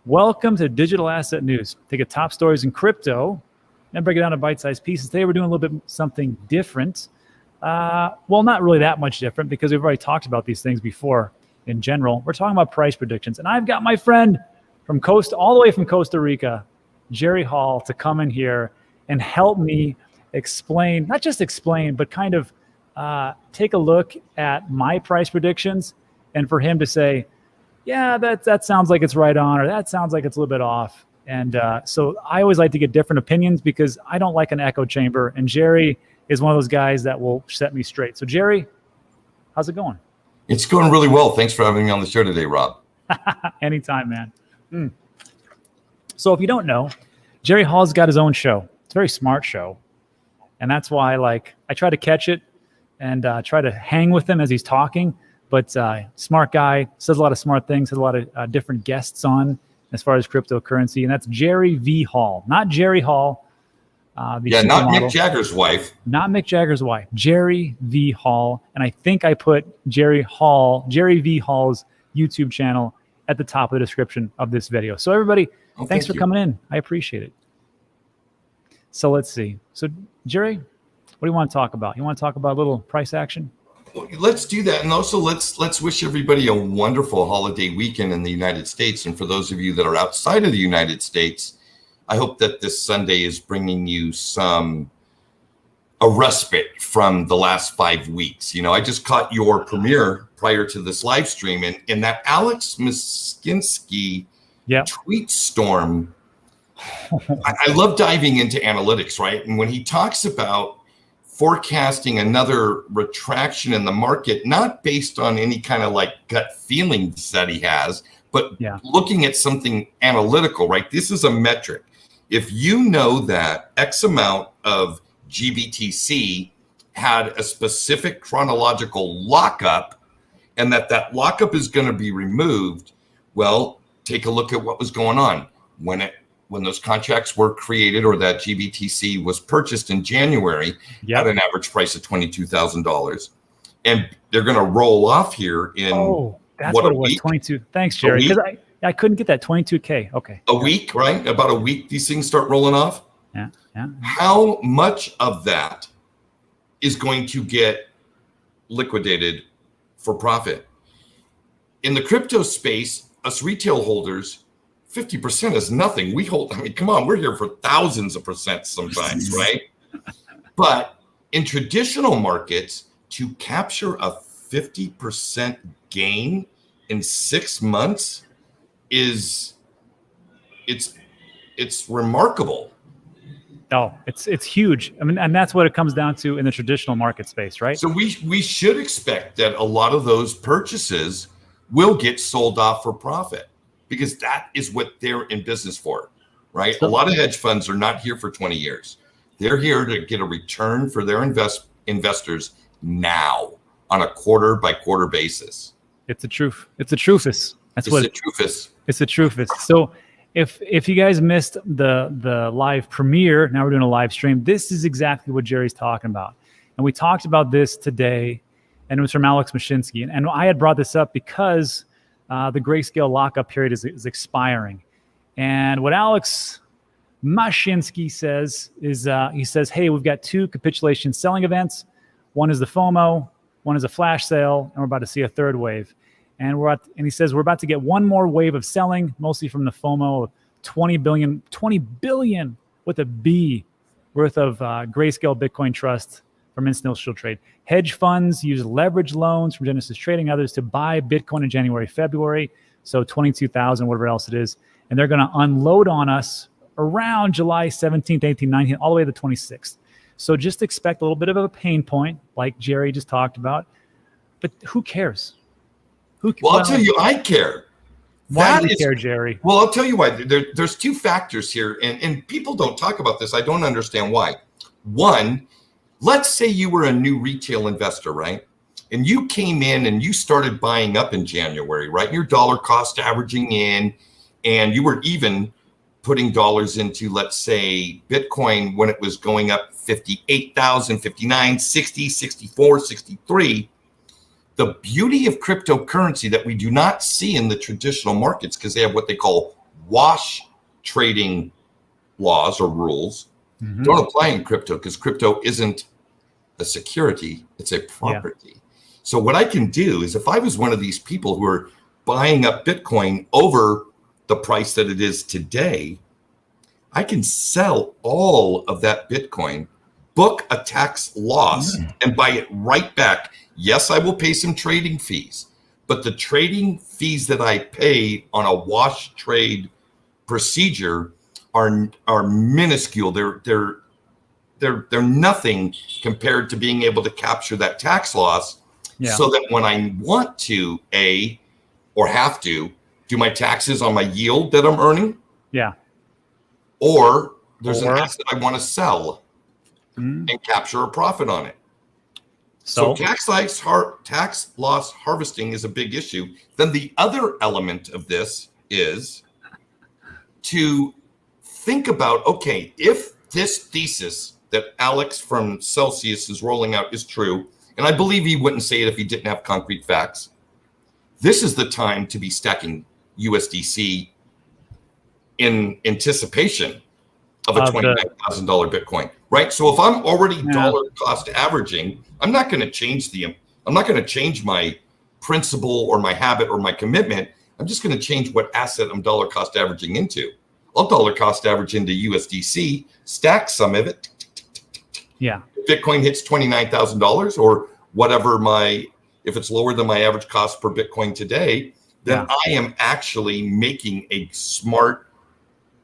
Welcome to Digital Asset News. Take the top stories in crypto and break it down to bite-sized pieces. Today we're doing a little bit something different. Well, not really that much different because we've already talked about these things before in general. We're talking about price predictions. And I've got my friend all the way from Costa Rica, Jerry Hall, to come in here and help me explain, not just explain, but kind of take a look at my price predictions and for him to say, yeah, that sounds like it's right on, or that sounds like it's a little bit off. And so I always like to get different opinions because I don't like an echo chamber. And Jerry is one of those guys that will set me straight. So Jerry, how's it going? It's going really well. Thanks for having me on the show today, Rob. Anytime, man. So if you don't know, Jerry Hall's got his own show. It's a very smart show. And that's why I try to catch it and try to hang with him as he's talking. But smart guy, says a lot of smart things, has a lot of different guests on as far as cryptocurrency. And that's Jerry V. Hall, not Jerry Hall. Not Mick Jagger's wife. Not Mick Jagger's wife, Jerry V. Hall. And I think I put Jerry V. Hall's YouTube channel at the top of the description of this video. So everybody, thanks for coming in. I appreciate it. So let's see. So Jerry, what do you want to talk about? You want to talk about a little price action? Let's do that. And also let's wish everybody a wonderful holiday weekend in the United States. And for those of you that are outside of the United States, I hope that this Sunday is bringing you a respite from the last 5 weeks. You know, I just caught your premiere prior to this live stream, and that Alex Miskinski tweet storm. I love diving into analytics, right? And when he talks about forecasting another retraction in the market, not based on any kind of gut feelings that he has, but looking at something analytical, right? This is a metric. If you know that X amount of GBTC had a specific chronological lockup and that lockup is going to be removed, well, take a look at what was going on when those contracts were created, or that GBTC was purchased in January at an average price of $22,000. And they're going to roll off here in that's what it was, 22. Thanks, Jerry. Because I couldn't get that 22K. Okay. A week, right? About a week, these things start rolling off. Yeah. How much of that is going to get liquidated for profit? In the crypto space, us retail holders, 50% is nothing. We hold, come on, we're here for thousands of percent sometimes, right? But in traditional markets, to capture a 50% gain in 6 months it's remarkable. Oh, it's huge. And that's what it comes down to in the traditional market space, right? So we should expect that a lot of those purchases will get sold off for profit, because that is what they're in business for, right? A lot of hedge funds are not here for 20 years. They're here to get a return for their investors now on a quarter by quarter basis. It's the truth. It's the truthest. It's the truthest. So if you guys missed the live premiere, now we're doing a live stream. This is exactly what Jerry's talking about. And we talked about this today, and it was from Alex Miskinski. And I had brought this up because the grayscale lockup period is expiring. And what Alex Miskinski says is, he says, hey, we've got 2 capitulation selling events. One is the FOMO, one is a flash sale, and we're about to see a third wave. And he says we're about to get one more wave of selling, mostly from the FOMO of 20 billion with a B worth of grayscale Bitcoin trust from institutional trade. Hedge funds use leverage loans from Genesis Trading, others to buy Bitcoin in January, February. So 22,000, whatever else it is. And they're going to unload on us around July 17th, 18th, 19th, all the way to the 26th. So just expect a little bit of a pain point, like Jerry just talked about. But who cares? I'll tell you, I care. Why do you care, Jerry? Well, I'll tell you why. There's 2 factors here, and people don't talk about this. I don't understand why. One, let's say you were a new retail investor, right? And you came in and you started buying up in January, right? Your dollar cost averaging in, and you were even putting dollars into, let's say, Bitcoin when it was going up 58,000, 59, 60, 64, 63. The beauty of cryptocurrency that we do not see in the traditional markets, because they have what they call wash trading laws or rules don't apply in crypto, because crypto isn't a security, it's a property. So what I can do is, if I was one of these people who are buying up Bitcoin over the price that it is today, I can sell all of that Bitcoin, book a tax loss, and buy it right back. Yes, I will pay some trading fees, but the trading fees that I pay on a wash trade procedure are minuscule. They're nothing compared to being able to capture that tax loss. So that when I want to or have to do my taxes on my yield that I'm earning, or there's an asset I want to sell and capture a profit on it. So tax loss harvesting is a big issue. Then the other element of this is to think about, okay, if this thesis that Alex from Celsius is rolling out is true, and I believe he wouldn't say it if he didn't have concrete facts, this is the time to be stacking USDC in anticipation of a $29,000 Bitcoin, right? So if I'm already dollar cost averaging, I'm not going to change my principle or my habit or my commitment. I'm just going to change what asset I'm dollar cost averaging into. I'll dollar cost average into USDC, stack some of it. If Bitcoin hits $29,000 or whatever if it's lower than my average cost per Bitcoin today, then I am actually making a smart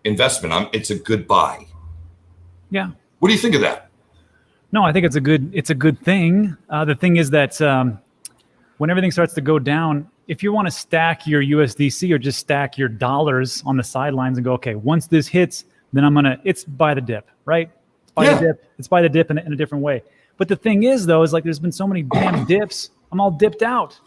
investment. It's a good buy. What do you think of that? No, I think it's a good thing. The thing is that when everything starts to go down, if you want to stack your USDC or just stack your dollars on the sidelines and go, okay, once this hits, then it's buy the dip, right? It's buy the dip in a different way. But the thing is, though, is like there's been so many damn dips. I'm all dipped out.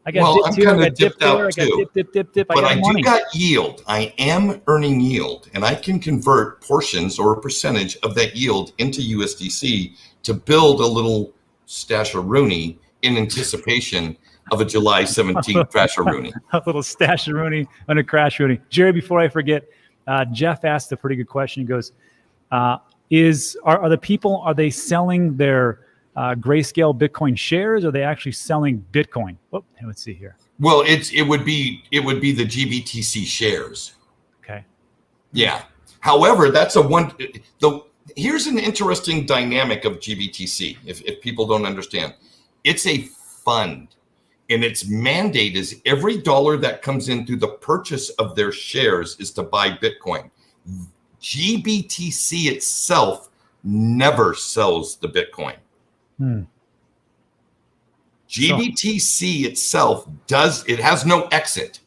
I got dipped here, I got dipped there, I got dip. But I do got yield. I am earning yield, and I can convert portions or a percentage of that yield into USDC to build a little stash-a-rooney in anticipation of a July 17th crash-a-rooney. A little stash-a-rooney and a crash-a-rooney. Jerry, before I forget, Jeff asked a pretty good question. He goes, are the people, are they selling their Grayscale Bitcoin shares, or are they actually selling Bitcoin? Let's see here. Well, it would be the GBTC shares. Okay. Yeah. However, here's an interesting dynamic of GBTC. If people don't understand, it's a fund, and its mandate is every dollar that comes in through the purchase of their shares is to buy Bitcoin. GBTC itself never sells the Bitcoin. GBTC itself has no exit.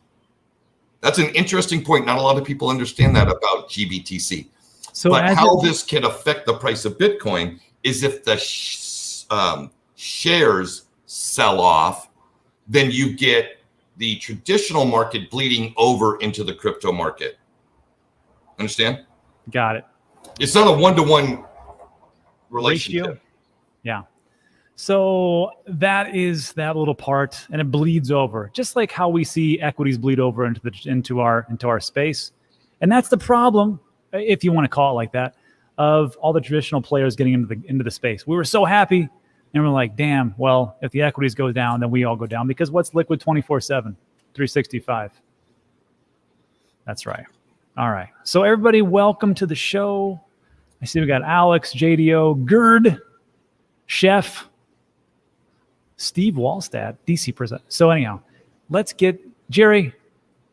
That's an interesting point. Not a lot of people understand that about GBTC. But how this can affect the price of Bitcoin is if the shares sell off, then you get the traditional market bleeding over into the crypto market. Understand? Got it. It's not a one-to-one relationship. Ratio? Yeah. So that is that little part, and it bleeds over, just like how we see equities bleed over into our space. And that's the problem, if you want to call it like that, of all the traditional players getting into the space. We were so happy, and we're like, damn, well, if the equities go down, then we all go down, because what's liquid 24/7, 365? That's right. All right. So everybody, welcome to the show. I see we got Alex, JDO, Gerd, Chef, Steve Wallstad, DC present. So anyhow, let's get Jerry.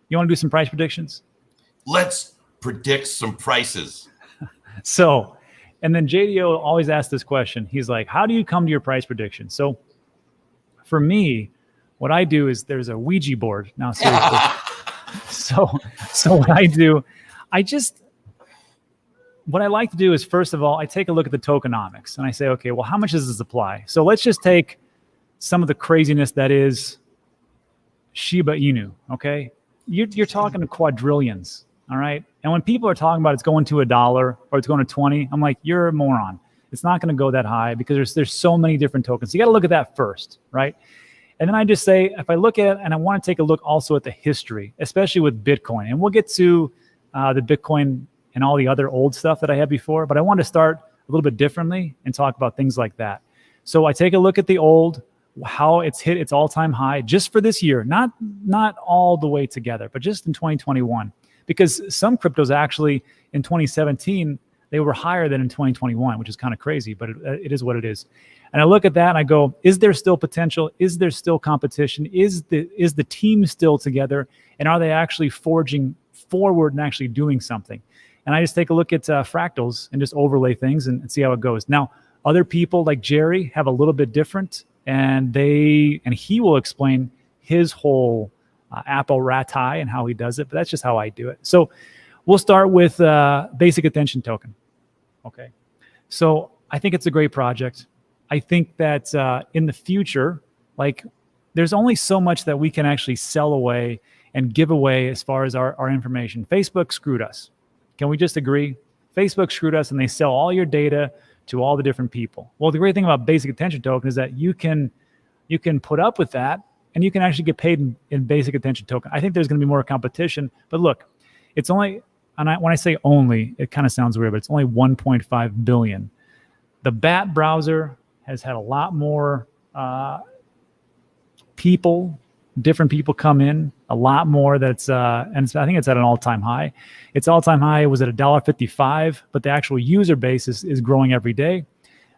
You want to do some price predictions? Let's predict some prices. So, and then JDO always asks this question. He's like, how do you come to your price prediction? So for me, what I do is there's a Ouija board. Now, seriously. So what I do, what I like to do is, first of all, I take a look at the tokenomics and I say, okay, well, how much does this apply? So let's just take some of the craziness that is Shiba Inu, okay? You're talking to quadrillions, all right? And when people are talking about it's going to $1 or it's going to 20, I'm like, you're a moron. It's not going to go that high because there's so many different tokens. You got to look at that first, right? And then I just say, if I look at it, and I want to take a look also at the history, especially with Bitcoin, and we'll get to the Bitcoin and all the other old stuff that I had before, but I want to start a little bit differently and talk about things like that. So I take a look at the old, how it's hit its all-time high just for this year, not all the way together, but just in 2021. Because some cryptos actually in 2017, they were higher than in 2021, which is kind of crazy, but it is what it is. And I look at that and I go, is there still potential? Is there still competition? Is the team still together? And are they actually forging forward and actually doing something? And I just take a look at fractals and just overlay things and see how it goes. Now, other people like Jerry have a little bit different, and he will explain his whole apparatus and how he does it, but that's just how I do it. So we'll start with basic attention token. Okay. So I think it's a great project. I think that in the future, like there's only so much that we can actually sell away and give away as far as our information. Facebook screwed us. Can we just agree? Facebook screwed us and they sell all your data to all the different people. Well, the great thing about basic attention token is that you can put up with that and you can actually get paid in basic attention token. I think there's going to be more competition, but look, it's only, when I say only, it kind of sounds weird, but it's only 1.5 billion. The BAT browser has had a lot more different people come in, a lot more. And I think it's at an all-time high. Its all-time high was at $1.55, but the actual user base is growing every day.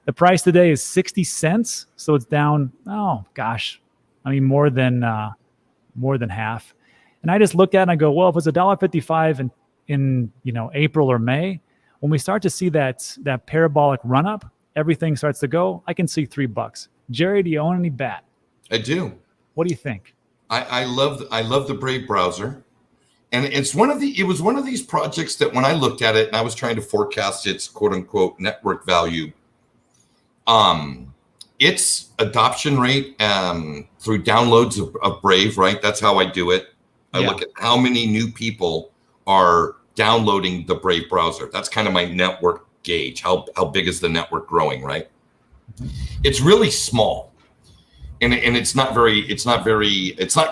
The price today is 60 cents, so it's down, oh gosh, I mean more than half. And I just looked at it and I go, well, if it's $1.55 in April or May, when we start to see that parabolic run up, everything starts to go, I can see $3. Jerry, do you own any BAT? I do. What do you think? I love the Brave browser, and it was one of these projects that when I looked at it and I was trying to forecast its quote unquote network value, its adoption rate through downloads of Brave, right? That's how I do it. I look at how many new people are downloading the Brave browser. That's kind of my network gauge. How big is the network growing, right? Mm-hmm. It's really small. And it's not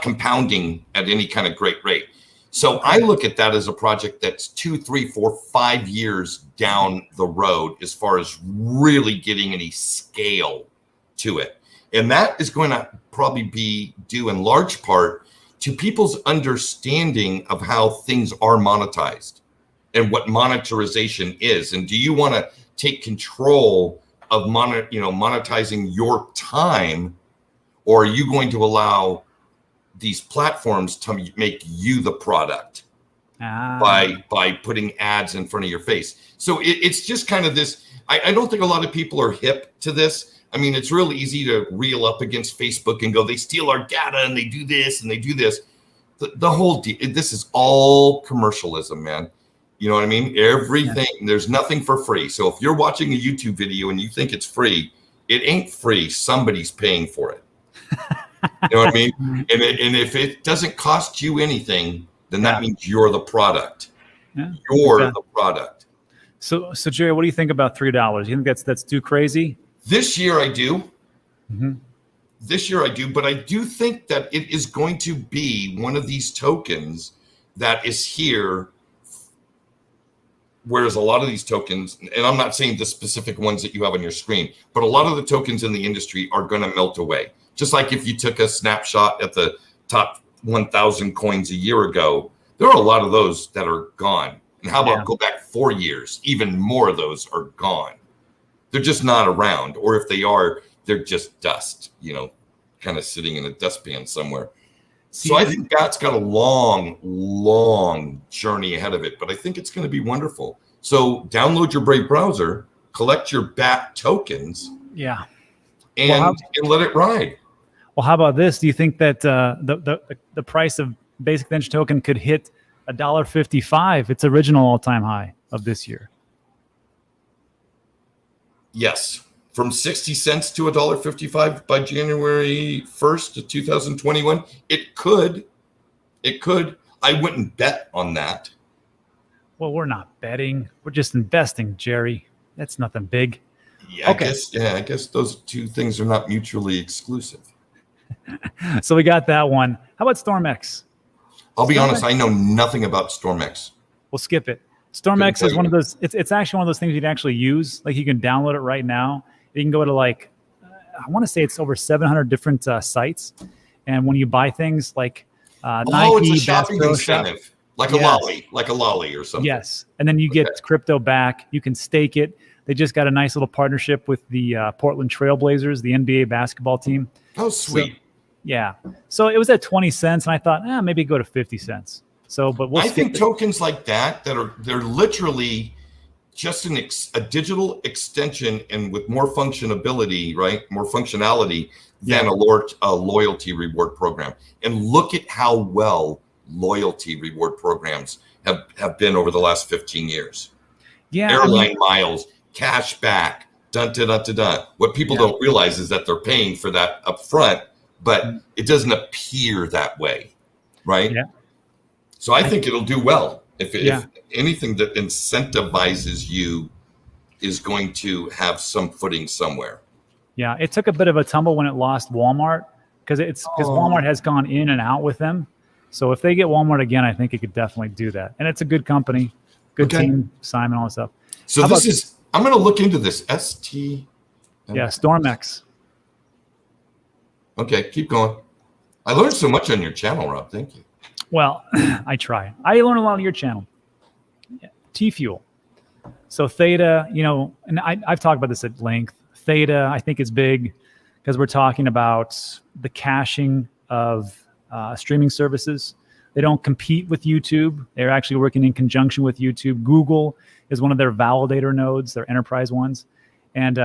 compounding at any kind of great rate. So I look at that as a project that's 2, 3, 4, 5 years down the road as far as really getting any scale to it. And that is going to probably be due in large part to people's understanding of how things are monetized and what monetization is. And do you want to take control of monetizing your time? Or are you going to allow these platforms to make you the product by putting ads in front of your face? So it's just kind of this. I don't think a lot of people are hip to this. I mean, it's real easy to reel up against Facebook and go, they steal our data and they do this and they do this. The whole this is all commercialism, man. You know what I mean? Everything, there's nothing for free. So if you're watching a YouTube video and you think it's free, it ain't free. Somebody's paying for it. You know what I mean? And if it doesn't cost you anything, then that means you're the product. Yeah. You're the product. So Jerry, what do you think about $3? You think that's too crazy? This year I do. Mm-hmm. This year I do, but I do think that it is going to be one of these tokens that is here. Whereas a lot of these tokens, and I'm not saying the specific ones that you have on your screen, but a lot of the tokens in the industry are going to melt away. Just like if you took a snapshot at the top 1,000 coins a year ago, there are a lot of those that are gone. And how about go back 4 years? Even more of those are gone. They're just not around. Or if they are, they're just dust, kind of sitting in a dustpan somewhere. So I think that's got a long, long journey ahead of it, but I think it's going to be wonderful. So download your Brave browser, collect your BAT tokens, and let it ride. Well, how about this? Do you think that the price of basic attention token could hit $1.55, its original all-time high of this year? Yes. From 60 cents to $1.55 by January 1st of 2021. It could. I wouldn't bet on that. Well, we're not betting. We're just investing, Jerry. That's nothing big. Yeah, okay. I guess those two things are not mutually exclusive. So we got that one. How about StormX? I'll be honest, I know nothing about StormX. We'll skip it. StormX is one of those. It's actually one of those things you'd actually use. Like you can download it right now. You can go to like, I want to say it's over 700 different sites. And when you buy things like Nike, it's a shopping incentive, like a lolly or something. Yes, and then you get crypto back. You can stake it. They just got a nice little partnership with the Portland Trail Blazers, the NBA basketball team. Oh, sweet. So, yeah. So it was at 20 cents, and I thought, maybe go to 50 cents. So, but I think tokens like they're literally just a digital extension and with more functionality, right? More functionality than a loyalty reward program. And look at how well loyalty reward programs have been over the last 15 years. Yeah, airline miles, cash back, dun. What people don't realize is that they're paying for that up front, but it doesn't appear that way, right? Yeah. So I think it'll do well. If anything that incentivizes you is going to have some footing somewhere. Yeah, it took a bit of a tumble when it lost Walmart because Walmart has gone in and out with them. So if they get Walmart again, I think it could definitely do that. And it's a good company, good team, Simon, all that stuff. So I'm going to look into this ST. Yeah, StormX. Okay, keep going. I learned so much on your channel, Rob. Thank you. Well, I try. I learn a lot on your channel. T-Fuel. So Theta, and I've talked about this at length. Theta, I think, is big because we're talking about the caching of streaming services. They don't compete with YouTube. They're actually working in conjunction with YouTube. Google is one of their validator nodes, their enterprise ones. And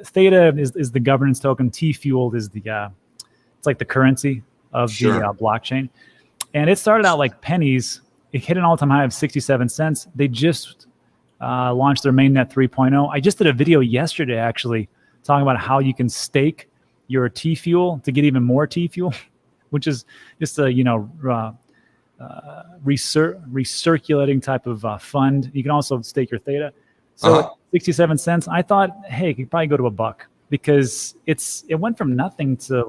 Theta is the governance token. T-Fueled is it's like the currency of the blockchain. And it started out like pennies. It hit an all-time high of 67 cents. They just launched their mainnet 3.0. I just did a video yesterday, actually, talking about how you can stake your T-Fuel to get even more T-Fuel, which is just a, recirculating type of fund. You can also stake your Theta. So 67 cents, I thought, hey, it could probably go to $1 because it went from nothing to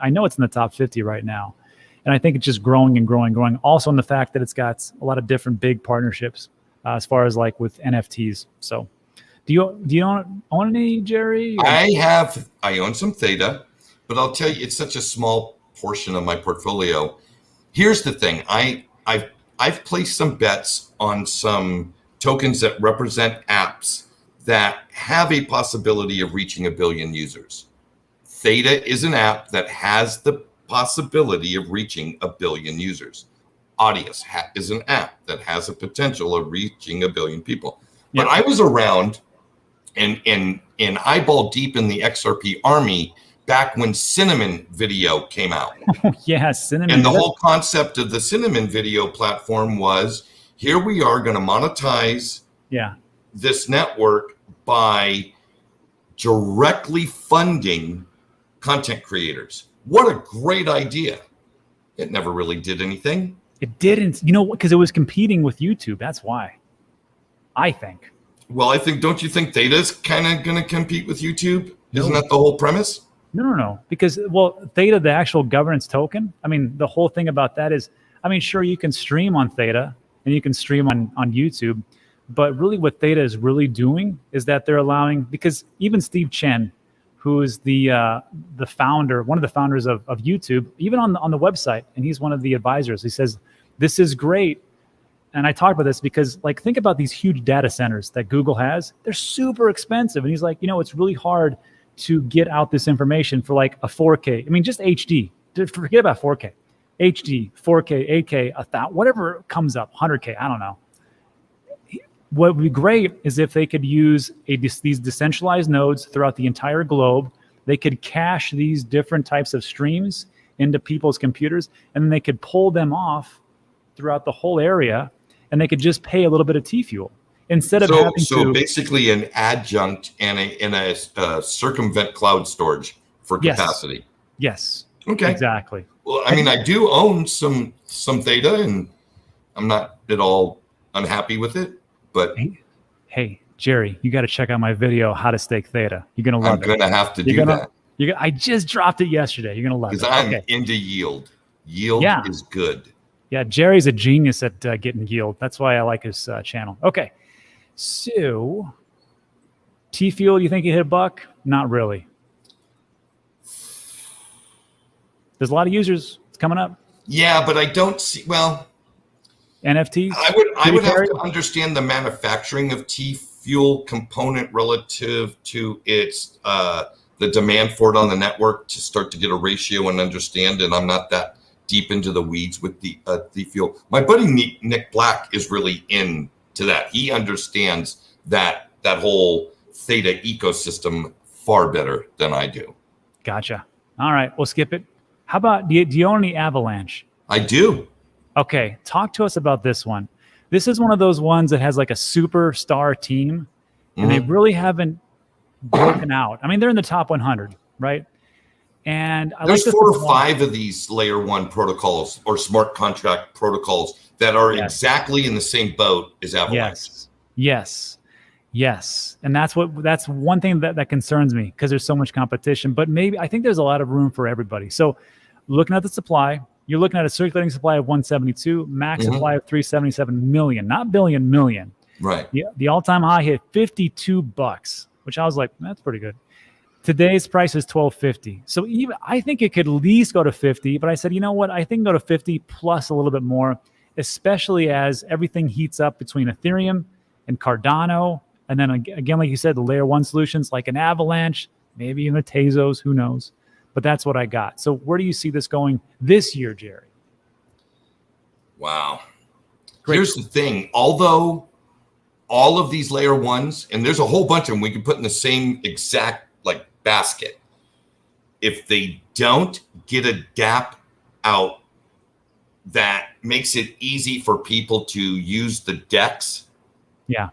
I know it's in the top 50 right now. And I think it's just growing and growing. Also in the fact that it's got a lot of different big partnerships as far as with NFTs. So do you own any, Jerry? I own some Theta, but I'll tell you, it's such a small portion of my portfolio. Here's the thing. I've placed some bets on some tokens that represent apps that have a possibility of reaching 1 billion users. Theta is an app that has the possibility of reaching 1 billion users. Audius is an app that has a potential of reaching 1 billion people. But I was around and eyeball deep in the XRP army back when Cinnamon Video came out. Cinnamon. And the whole concept of the Cinnamon Video platform was, here we are going to monetize this network by directly funding content creators. What a great idea. It never really did anything. It didn't, because it was competing with YouTube. That's why, I think. Well, don't you think Theta's kind of going to compete with YouTube? No. Isn't that the whole premise? No. Because, Theta, the actual governance token, the whole thing about that is, sure, you can stream on Theta and you can stream on YouTube. But really what Theta is really doing is that they're allowing, because even Steve Chen, who is the founder, one of the founders of YouTube, even on the website, and he's one of the advisors. He says, this is great. And I talk about this because, think about these huge data centers that Google has. They're super expensive. And he's like, it's really hard to get out this information for a 4K. Just HD. Forget about 4K. HD, 4K, 8K, whatever comes up, 100K, I don't know. What would be great is if they could use these decentralized nodes throughout the entire globe. They could cache these different types of streams into people's computers, and then they could pull them off throughout the whole area, and they could just pay a little bit of T-Fuel instead of having to. So basically an adjunct and a circumvent cloud storage for capacity. Yes. Okay. Exactly. Well, I do own some Theta, and I'm not at all unhappy with it. But hey, Jerry, you got to check out my video, How to Stake Theta. You're going to love it. I'm going to have to do that. I just dropped it yesterday. You're going to love it. Because I'm into yield. Yield is good. Yeah, Jerry's a genius at getting yield. That's why I like his channel. Okay, so T-Fuel, you think you hit $1? Not really. There's a lot of users. It's coming up. Yeah, but I don't see, well, NFTs? I would have to understand the manufacturing of T-Fuel component relative to its the demand for it on the network to start to get a ratio and understand. And I'm not that deep into the weeds with the T-Fuel. My buddy Nick Black is really into that. He understands that whole Theta ecosystem far better than I do. Gotcha. All right, we'll skip it. How about, do you own any Avalanche? I do. Okay, talk to us about this one. This is one of those ones that has like a superstar team, and they really haven't broken out. I mean, they're in the top 100, right? And there's 4 or 5 of these layer 1 protocols or smart contract protocols that are exactly in the same boat as Avalanche. Yes. And that's one thing that concerns me, because there's so much competition. But maybe I think there's a lot of room for everybody. So looking at the supply, you're looking at a circulating supply of 172, max supply of 377 million, not billion, million. Right. The all-time high hit $52, which I was like, that's pretty good. Today's price is $12.50. So even I think it could at least go to 50, but I said, you know what? I think go to 50 plus a little bit more, especially as everything heats up between Ethereum and Cardano. And then again, like you said, the layer 1 solutions like an Avalanche, maybe even a Tezos, who knows? But that's what I got. So where do you see this going this year, Jerry? Wow. Great. Here's the thing. Although all of these layer 1s, and there's a whole bunch of them we can put in the same exact like basket, if they don't get a gap out that makes it easy for people to use the DEX. Yeah.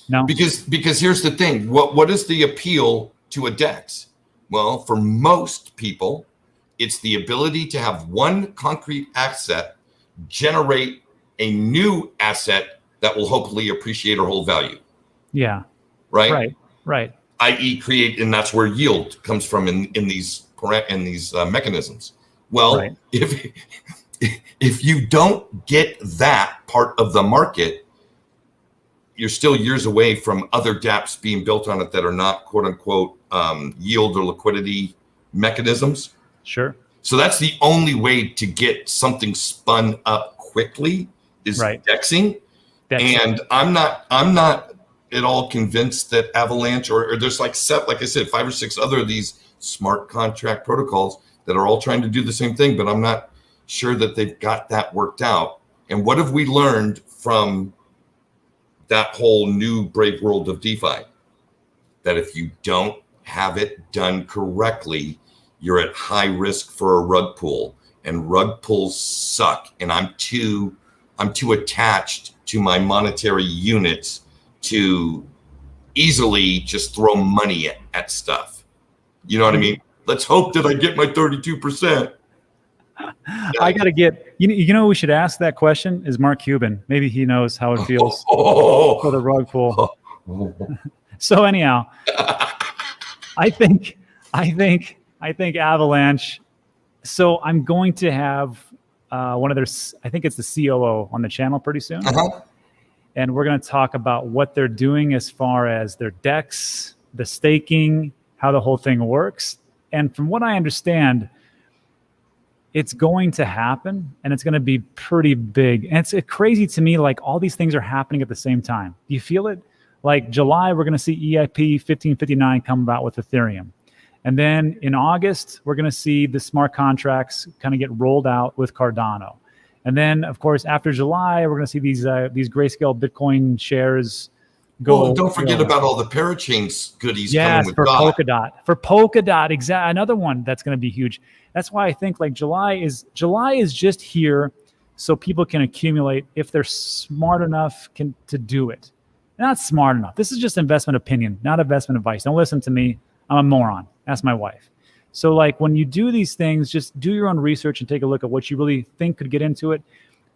No. Because here's the thing. What is the appeal to a DEX? Well, for most people, it's the ability to have one concrete asset generate a new asset that will hopefully appreciate or hold value. Yeah. Right. I.e. create, and that's where yield comes from in these mechanisms. Well, if you don't get that part of the market, you're still years away from other dApps being built on it that are not quote unquote yield or liquidity mechanisms. Sure. So that's the only way to get something spun up quickly is DEXing. And I'm not at all convinced that Avalanche or there's like I said, 5 or 6 other of these smart contract protocols that are all trying to do the same thing, but I'm not sure that they've got that worked out. And what have we learned from that whole new brave world of DeFi? That if you don't have it done correctly, you're at high risk for a rug pull, and rug pulls suck. And I'm too attached to my monetary units to easily just throw money at stuff. You know what I mean? Let's hope that I get my 32%. I got to get, you know, we should ask that question is Mark Cuban. Maybe he knows how it feels for the rug pull. So anyhow, I think Avalanche. So I'm going to have one of their, I think it's the COO on the channel pretty soon. And we're going to talk about what they're doing as far as their DEX, the staking, how the whole thing works. And from what I understand, it's going to happen, and it's going to be pretty big. And it's crazy to me, like all these things are happening at the same time. Do you feel it? Like July, we're going to see EIP 1559 come about with Ethereum. And then in August, we're going to see the smart contracts kind of get rolled out with Cardano. And then, of course, after July, we're going to see these Grayscale Bitcoin shares go. Well, don't forget about all the parachains goodies coming with Polkadot. For Polkadot, exactly, another one that's going to be huge. That's why I think like July is just here so people can accumulate if they're smart enough to do it. Not smart enough. This is just investment opinion, not investment advice. Don't listen to me. I'm a moron. Ask my wife. So like when you do these things, just do your own research and take a look at what you really think could get into it.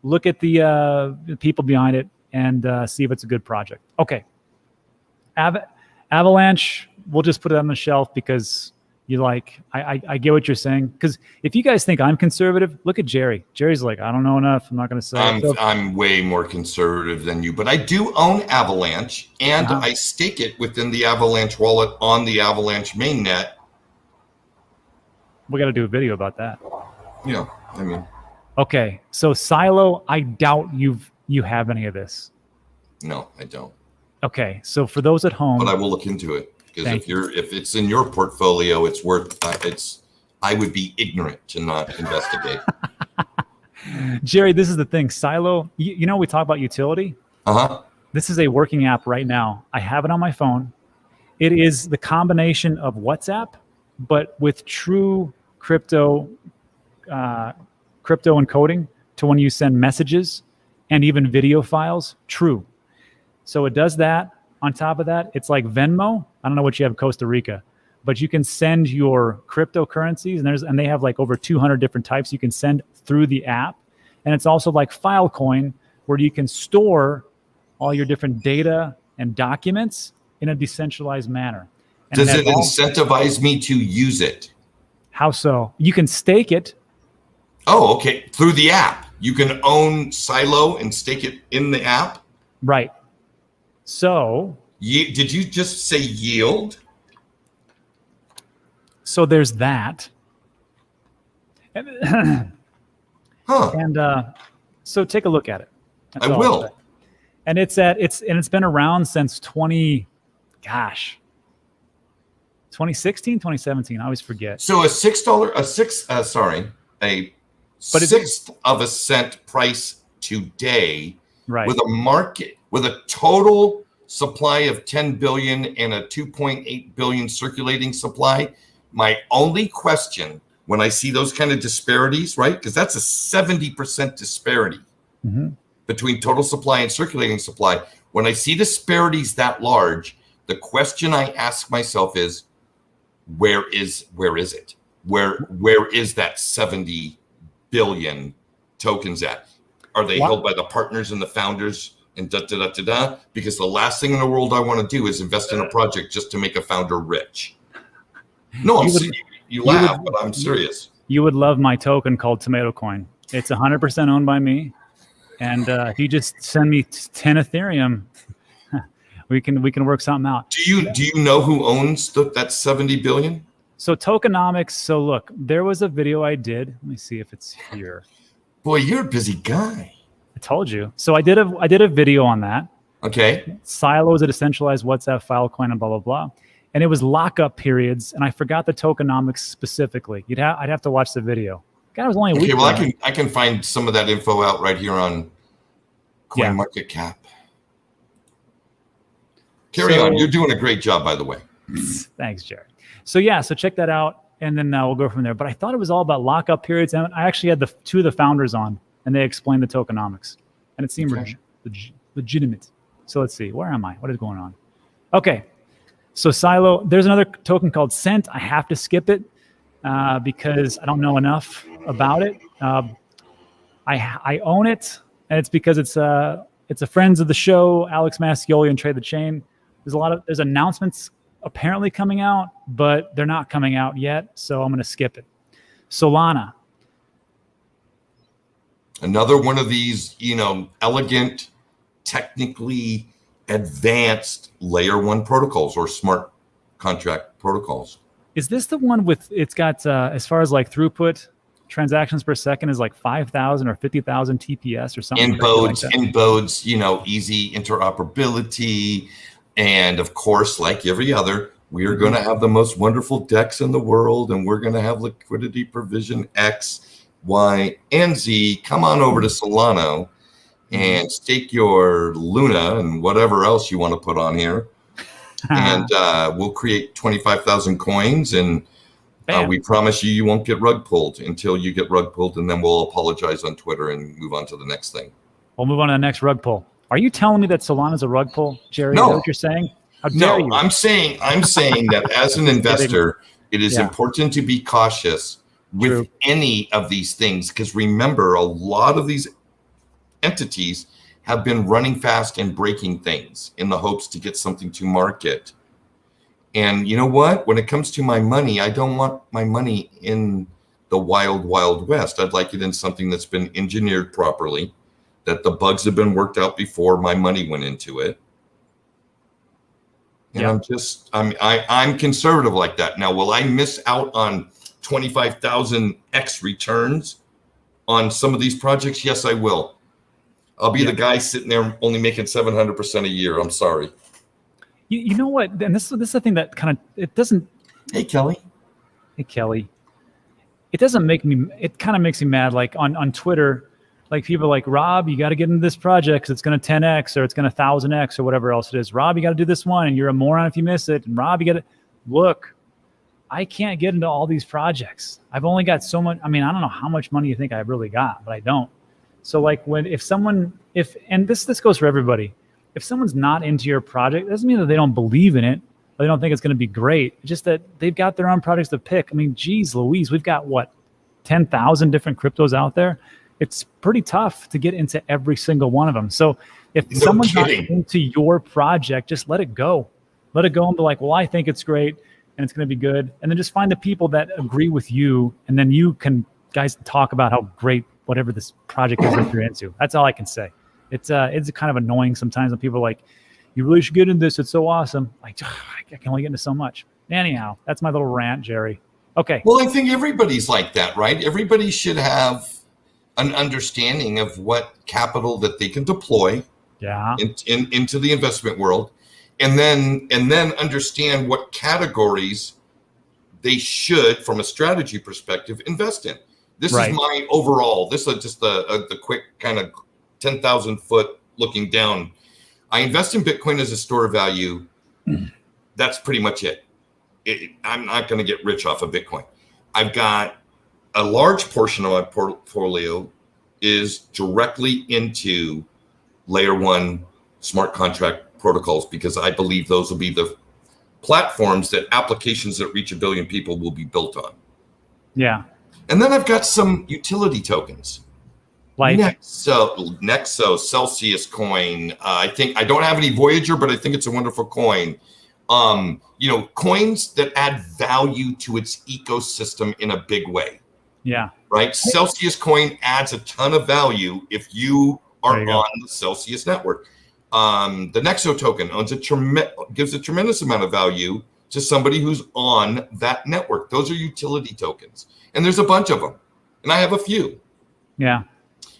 Look at the people behind it and see if it's a good project. Okay. Avalanche, we'll just put it on the shelf because, You like, I get what you're saying. Because if you guys think I'm conservative, look at Jerry. Jerry's like, I don't know enough. I'm not going to say. I'm way more conservative than you, but I do own Avalanche, and I stake it within the Avalanche wallet on the Avalanche mainnet. We got to do a video about that. Yeah, I mean. Okay, so Silo, I doubt you have any of this. No, I don't. Okay, so for those at home, but I will look into it. Because if it's in your portfolio, it's worth I would be ignorant to not investigate. Jerry, this is the thing. Silo, you know we talk about utility. This is a working app right now. I have it on my phone. It is the combination of WhatsApp, but with true crypto encoding to when you send messages and even video files. True. So it does that. On top of that, it's like Venmo. I don't know what you have in Costa Rica, but you can send your cryptocurrencies, and they have like over 200 different types you can send through the app. And it's also like Filecoin, where you can store all your different data and documents in a decentralized manner. And does it incentivize me to use it? How so? You can stake it. Oh, okay. Through the app. You can own Silo and stake it in the app? Right. So, did you just say yield? So there's that. And so take a look at it. I will. And it's been around since 2016, 2017. I always forget. So a sixth of a cent price today, right, with a market with a total supply of 10 billion and a 2.8 billion circulating supply. My only question when I see those kind of disparities, right? Because that's a 70% disparity between total supply and circulating supply. When I see disparities that large, the question I ask myself is, where is it? Where is that 70 billion tokens at? Are they held by the partners and the founders and because the last thing in the world I want to do is invest in a project just to make a founder rich. No, you laugh, but I'm serious. You would love my token called Tomato Coin. It's 100% owned by me. And if you just send me 10 Ethereum, we can work something out. Do you know who owns that 70 billion? So tokenomics. So look, there was a video I did. Let me see if it's here. Boy, you're a busy guy. I told you. So I did a video on that. Okay. Silo is a decentralized WhatsApp Filecoin and blah, blah, blah. And it was lockup periods. And I forgot the tokenomics specifically. I'd have to watch the video. God, it was only a week. Okay, well, I can find some of that info out right here on CoinMarketCap. Carry on. You're doing a great job, by the way. Thanks, Jared. So check that out. And then we'll go from there. But I thought it was all about lockup periods. And I actually had two of the founders on, and they explained the tokenomics. And it seemed legitimate. So let's see. Where am I? What is going on? Okay. So Silo, there's another token called Cent. I have to skip it because I don't know enough about it. I own it, and it's because it's a friends of the show, Alex Mascioli and Trade the Chain. There's announcements apparently coming out, but they're not coming out yet, so I'm going to skip it. Solana. Another one of these, elegant, technically advanced layer 1 protocols or smart contract protocols. Is this the one it's got, as far as like throughput, transactions per second is like 5,000 or 50,000 TPS or something? Bodes, easy interoperability. And of course, like every other, we are going to have the most wonderful DEX in the world, and we're going to have liquidity provision X, Y, and Z. Come on over to Solano and stake your Luna and whatever else you want to put on here. And we'll create 25,000 coins, and we promise you won't get rug pulled until you get rug pulled, and then we'll apologize on Twitter and move on to the next thing. We'll move on to the next rug pull. Are you telling me that Solana's a rug pull, Jerry? No. Is that what you're saying? How dare you? I'm saying that as an investor, it is important to be cautious with any of these things, because remember, a lot of these entities have been running fast and breaking things in the hopes to get something to market. And you know what? When it comes to my money, I don't want my money in the wild, wild west. I'd like it in something that's been engineered properly, that the bugs have been worked out before my money went into it. And I'm conservative like that. Now, will I miss out on 25,000x returns on some of these projects? Yes, I will. I'll be the guy sitting there only making 700% a year. I'm sorry. You know what? And this is the thing that kind of, it doesn't. Hey, Kelly. Hey, Kelly. It doesn't make me, it kind of makes me mad. Like on Twitter, like people are like, Rob, you got to get into this project because it's going to 10x or it's going to 1,000x or whatever else it is. Rob, you got to do this one and you're a moron if you miss it. And Rob, you got to look, I can't get into all these projects. I've only got so much. I mean, I don't know how much money you think I've really got, but I don't. So like and this goes for everybody. If someone's not into your project, it doesn't mean that they don't believe in it or they don't think it's going to be great. It's just that they've got their own projects to pick. I mean, geez, Louise, we've got 10,000 different cryptos out there. It's pretty tough to get into every single one of them. So if someone's not into your project, just let it go. Let it go and be like, well, I think it's great and it's going to be good. And then just find the people that agree with you. And then you can guys talk about how great whatever this project is that you're into. That's all I can say. It's kind of annoying sometimes when people are like, you really should get into this. It's so awesome. Like, I can only get into so much. Anyhow, that's my little rant, Jerry. Okay. Well, I think everybody's like that, right? Everybody should have an understanding of what capital that they can deploy into the investment world, and then understand what categories they should, from a strategy perspective, invest in. This is my overall. This is just the quick kind of 10,000 foot looking down. I invest in Bitcoin as a store of value. That's pretty much it. I'm not going to get rich off of Bitcoin. I've got a large portion of my portfolio is directly into layer 1 smart contract protocols, because I believe those will be the platforms that applications that reach 1 billion people will be built on. Yeah. And then I've got some utility tokens. Like Nexo, Celsius coin. I think I don't have any Voyager, but I think it's a wonderful coin. Coins that add value to its ecosystem in a big way. Yeah. Right. Celsius coin adds a ton of value if you are on the Celsius network. The Nexo token gives a tremendous amount of value to somebody who's on that network. Those are utility tokens. And there's a bunch of them. And I have a few. Yeah.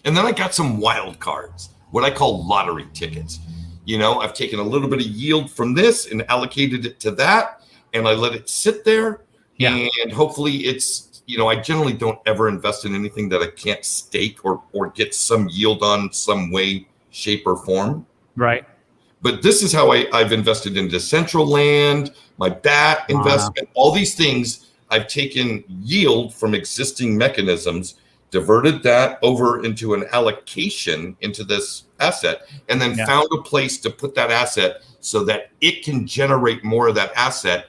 And then I got some wild cards, what I call lottery tickets. I've taken a little bit of yield from this and allocated it to that, and I let it sit there. Yeah. And hopefully it's, I generally don't ever invest in anything that I can't stake or get some yield on some way, shape, or form. Right. But this is how I've invested in Decentraland, my BAT investment, all these things. I've taken yield from existing mechanisms, diverted that over into an allocation into this asset, and then found a place to put that asset so that it can generate more of that asset,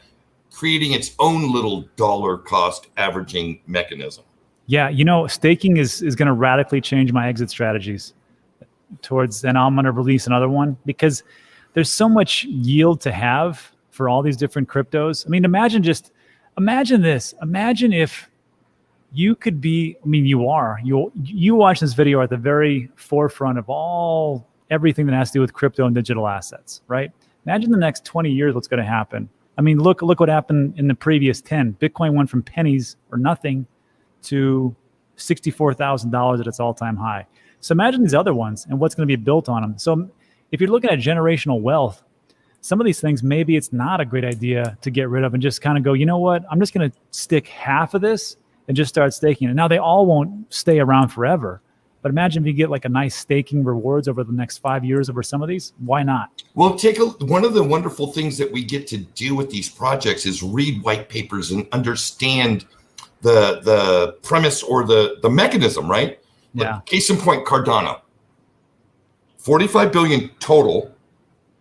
creating its own little dollar cost averaging mechanism. Yeah. Staking is going to radically change my exit strategies and I'm going to release another one, because there's so much yield to have for all these different cryptos. I mean, imagine this. Imagine if you could be, you watch this video at the very forefront of everything that has to do with crypto and digital assets, right? Imagine the next 20 years, what's going to happen. I mean, look what happened in the previous 10. Bitcoin went from pennies or nothing to $64,000 at its all-time high. So imagine these other ones and what's going to be built on them. So if you're looking at generational wealth, some of these things, maybe it's not a great idea to get rid of and just kind of go, you know what? I'm just going to stick half of this and just start staking it. Now, they all won't stay around forever. But imagine if you get like a nice staking rewards over the next 5 years over some of these. Why not? Well, one of the wonderful things that we get to do with these projects is read white papers and understand the premise or the mechanism, right? Yeah. Like, case in point, Cardano. 45 billion total.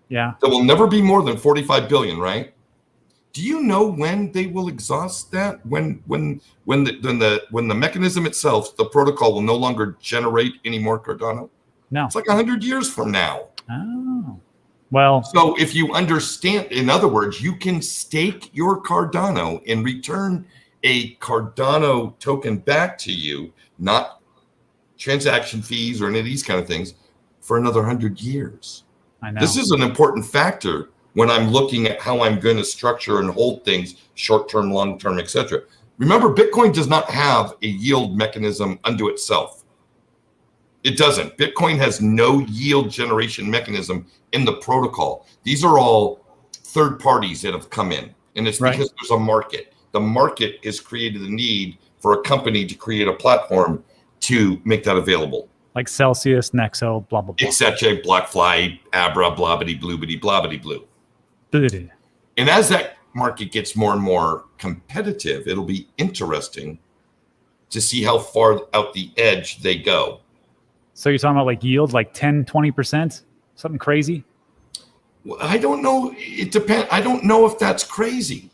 Yeah. There will never be more than 45 billion, right? Do you know when they will exhaust that? When the mechanism itself, the protocol, will no longer generate any more Cardano? No. It's like 100 years from now. Oh. Well, so if you understand, in other words, you can stake your Cardano and return a Cardano token back to you, not transaction fees or any of these kind of things, for another 100 years. I know. This is an important factor when I'm looking at how I'm going to structure and hold things short-term, long-term, etc. Remember, Bitcoin does not have a yield mechanism unto itself. It doesn't. Bitcoin has no yield generation mechanism in the protocol. These are all third parties that have come in, and it's because there's a market. The market has created the need for a company to create a platform to make that available. Like Celsius, Nexo, blah, blah, blah. Etc., Blackfly, Abra, blobbity, bloobity, blobbity, blue. And as that market gets more and more competitive, it'll be interesting to see how far out the edge they go. So you're talking about like yields, like 10, 20%, something crazy? Well, I don't know. It depends. I don't know if that's crazy.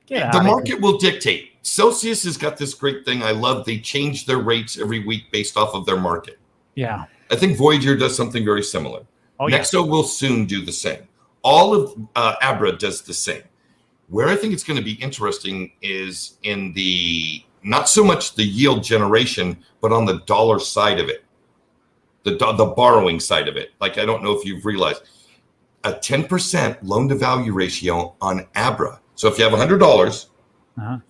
Yeah, the market will dictate. Celsius has got this great thing I love. They change their rates every week based off of their market. Yeah. I think Voyager does something very similar. Nexo will soon do the same. All of Abra does the same. Where I think it's going to be interesting is in the, not so much the yield generation, but on the dollar side of it, the borrowing side of it. Like, I don't know if you've realized, a 10% loan to value ratio on Abra. So if you have $100,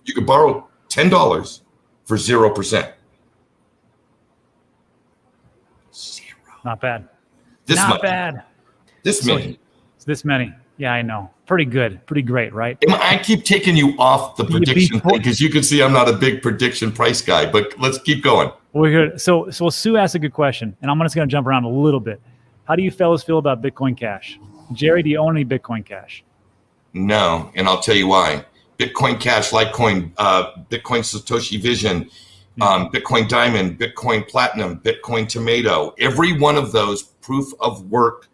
you could borrow $10 for 0%. Zero. Not bad. Not bad. This many. This many. Yeah, I know. Pretty good. Pretty great, right? I keep taking you off the prediction thing because you can see I'm not a big prediction price guy, but let's keep going. We're good. So Sue asked a good question, and I'm just going to jump around a little bit. How do you fellas feel about Bitcoin Cash? Jerry, do you own any Bitcoin Cash? No, and I'll tell you why. Bitcoin Cash, Litecoin, Bitcoin Satoshi Vision, Bitcoin Diamond, Bitcoin Platinum, Bitcoin Tomato. Every one of those proof of work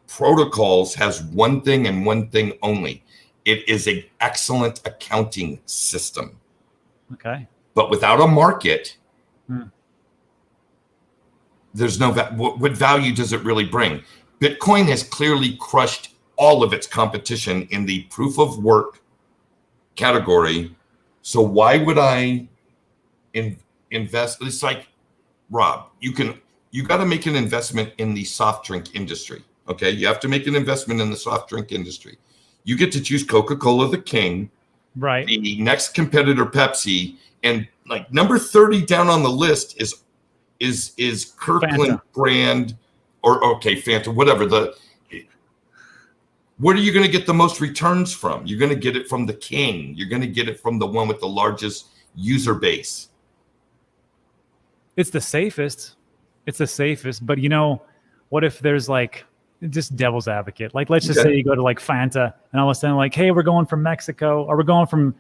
protocols has one thing and one thing only. It is an excellent accounting system. Okay. But without a market, there's no what value does it really bring? Bitcoin has clearly crushed all of its competition in the proof of work category. So why would I invest? It's like, Rob, you got to make an investment in the soft drink industry. Okay, you have to make an investment in the soft drink industry. You get to choose Coca-Cola, the king, right? The next competitor, Pepsi, and like number 30 down on the list is Kirkland Fanta. Brand, or Fanta, whatever. Where are you going to get the most returns from? You're going to get it from the king. You're going to get it from the one with the largest user base. It's the safest. But what if there's like, just devil's advocate, like let's just say you go to like Fanta and all of a sudden like, hey, we're going from Mexico, or we're going from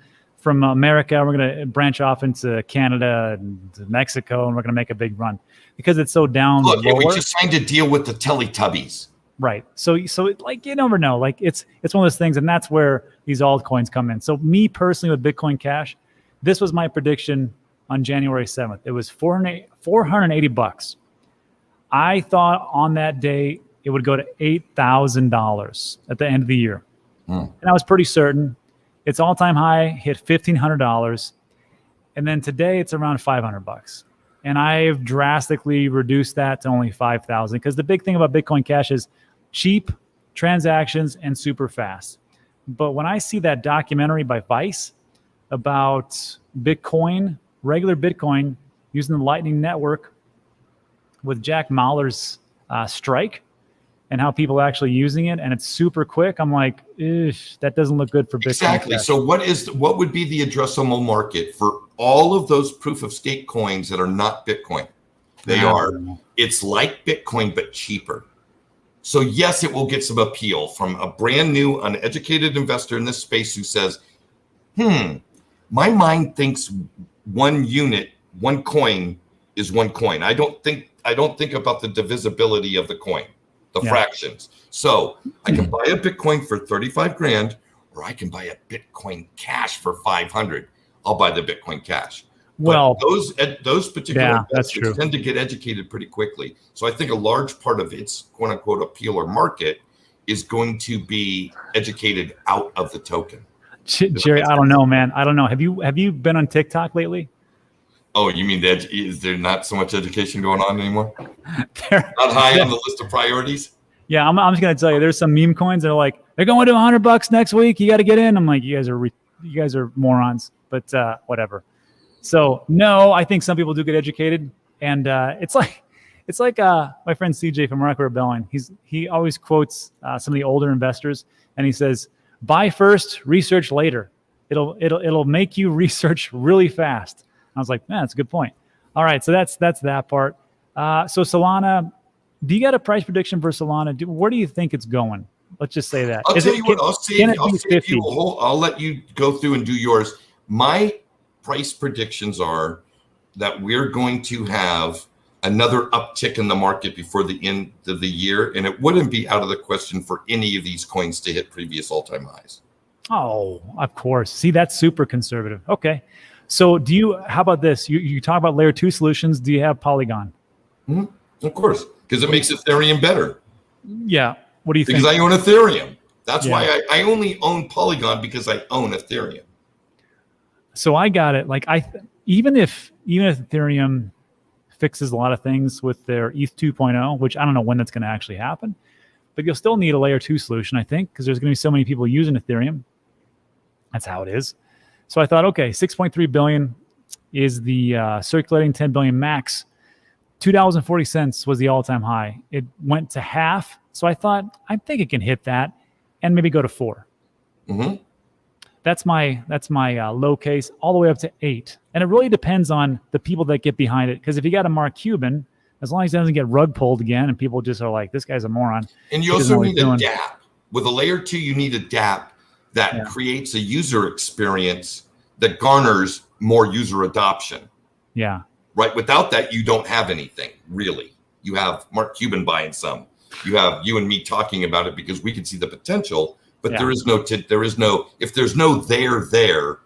America, we're going to branch off into Canada and Mexico, and we're going to make a big run because it's so down. Look, we just signed a deal with the Teletubbies. Right. So like, you never know. Like it's one of those things, and that's where these altcoins come in. So me personally with Bitcoin Cash, this was my prediction on January 7th. It was $480. I thought on that day it would go to $8,000 at the end of the year. And I was pretty certain. Its all-time high hit $1,500. And then today it's around $500. And I've drastically reduced that to only 5,000 because the big thing about Bitcoin Cash is cheap transactions and super fast. But when I see that documentary by Vice about Bitcoin, regular Bitcoin using the Lightning Network with Jack Mahler's strike, and how people are actually using it, and it's super quick, I'm like, that doesn't look good for Bitcoin. Exactly. So what would be the addressable market for all of those proof of stake coins that are not Bitcoin? It's like Bitcoin, but cheaper. So yes, it will get some appeal from a brand new, uneducated investor in this space who says, my mind thinks one unit, one coin is one coin. I don't think about the divisibility of the coin. The fractions. So I can buy a Bitcoin for 35 grand, or I can buy a Bitcoin Cash for 500. I'll buy the Bitcoin Cash. Well, but those particular investors tend to get educated pretty quickly. So I think a large part of its quote unquote appeal or market is going to be educated out of the token. Jerry, I don't know, man. I don't know. Have you been on TikTok lately? Oh, you mean that is there not so much education going on anymore? Not high on the list of priorities? Yeah, I'm just gonna tell you, there's some meme coins that are like, they're going to $100 next week. You got to get in. I'm like, you guys are morons. But whatever. So no, I think some people do get educated, and it's like my friend CJ from Rock Rebellion. He always quotes some of the older investors, and he says, "Buy first, research later. It'll make you research really fast." I was like, man, that's a good point. All right, so that's that part. So Solana, do you got a price prediction for Solana? Where do you think it's going? Let's just say that. I'll tell you what. I'll let you go through and do yours. My price predictions are that we're going to have another uptick in the market before the end of the year, and it wouldn't be out of the question for any of these coins to hit previous all-time highs. Oh, of course. See, that's super conservative. Okay. So how about this? You talk about layer 2 solutions. Do you have Polygon? Mm-hmm. Of course, because it makes Ethereum better. Yeah. What do you think? Because I own Ethereum. That's why I only own Polygon, because I own Ethereum. So I got it. Like even if Ethereum fixes a lot of things with their ETH 2.0, which I don't know when that's going to actually happen, but you'll still need a layer 2 solution, I think, because there's going to be so many people using Ethereum. That's how it is. So I thought, okay, 6.3 billion is the circulating 10 billion max. $2.40 was the all-time high. It went to half. So I thought, I think it can hit that and maybe go to 4. Mm-hmm. That's my low case, all the way up to 8. And it really depends on the people that get behind it. Because if you got a Mark Cuban, as long as he doesn't get rug pulled again and people just are like, this guy's a moron. And you also need a dApp. With a layer 2, you need a dApp that creates a user experience that garners more user adoption. Yeah. Right. Without that, you don't have anything, really. You have Mark Cuban buying some. You have you and me talking about it because we can see the potential, but there is no, if there's no there,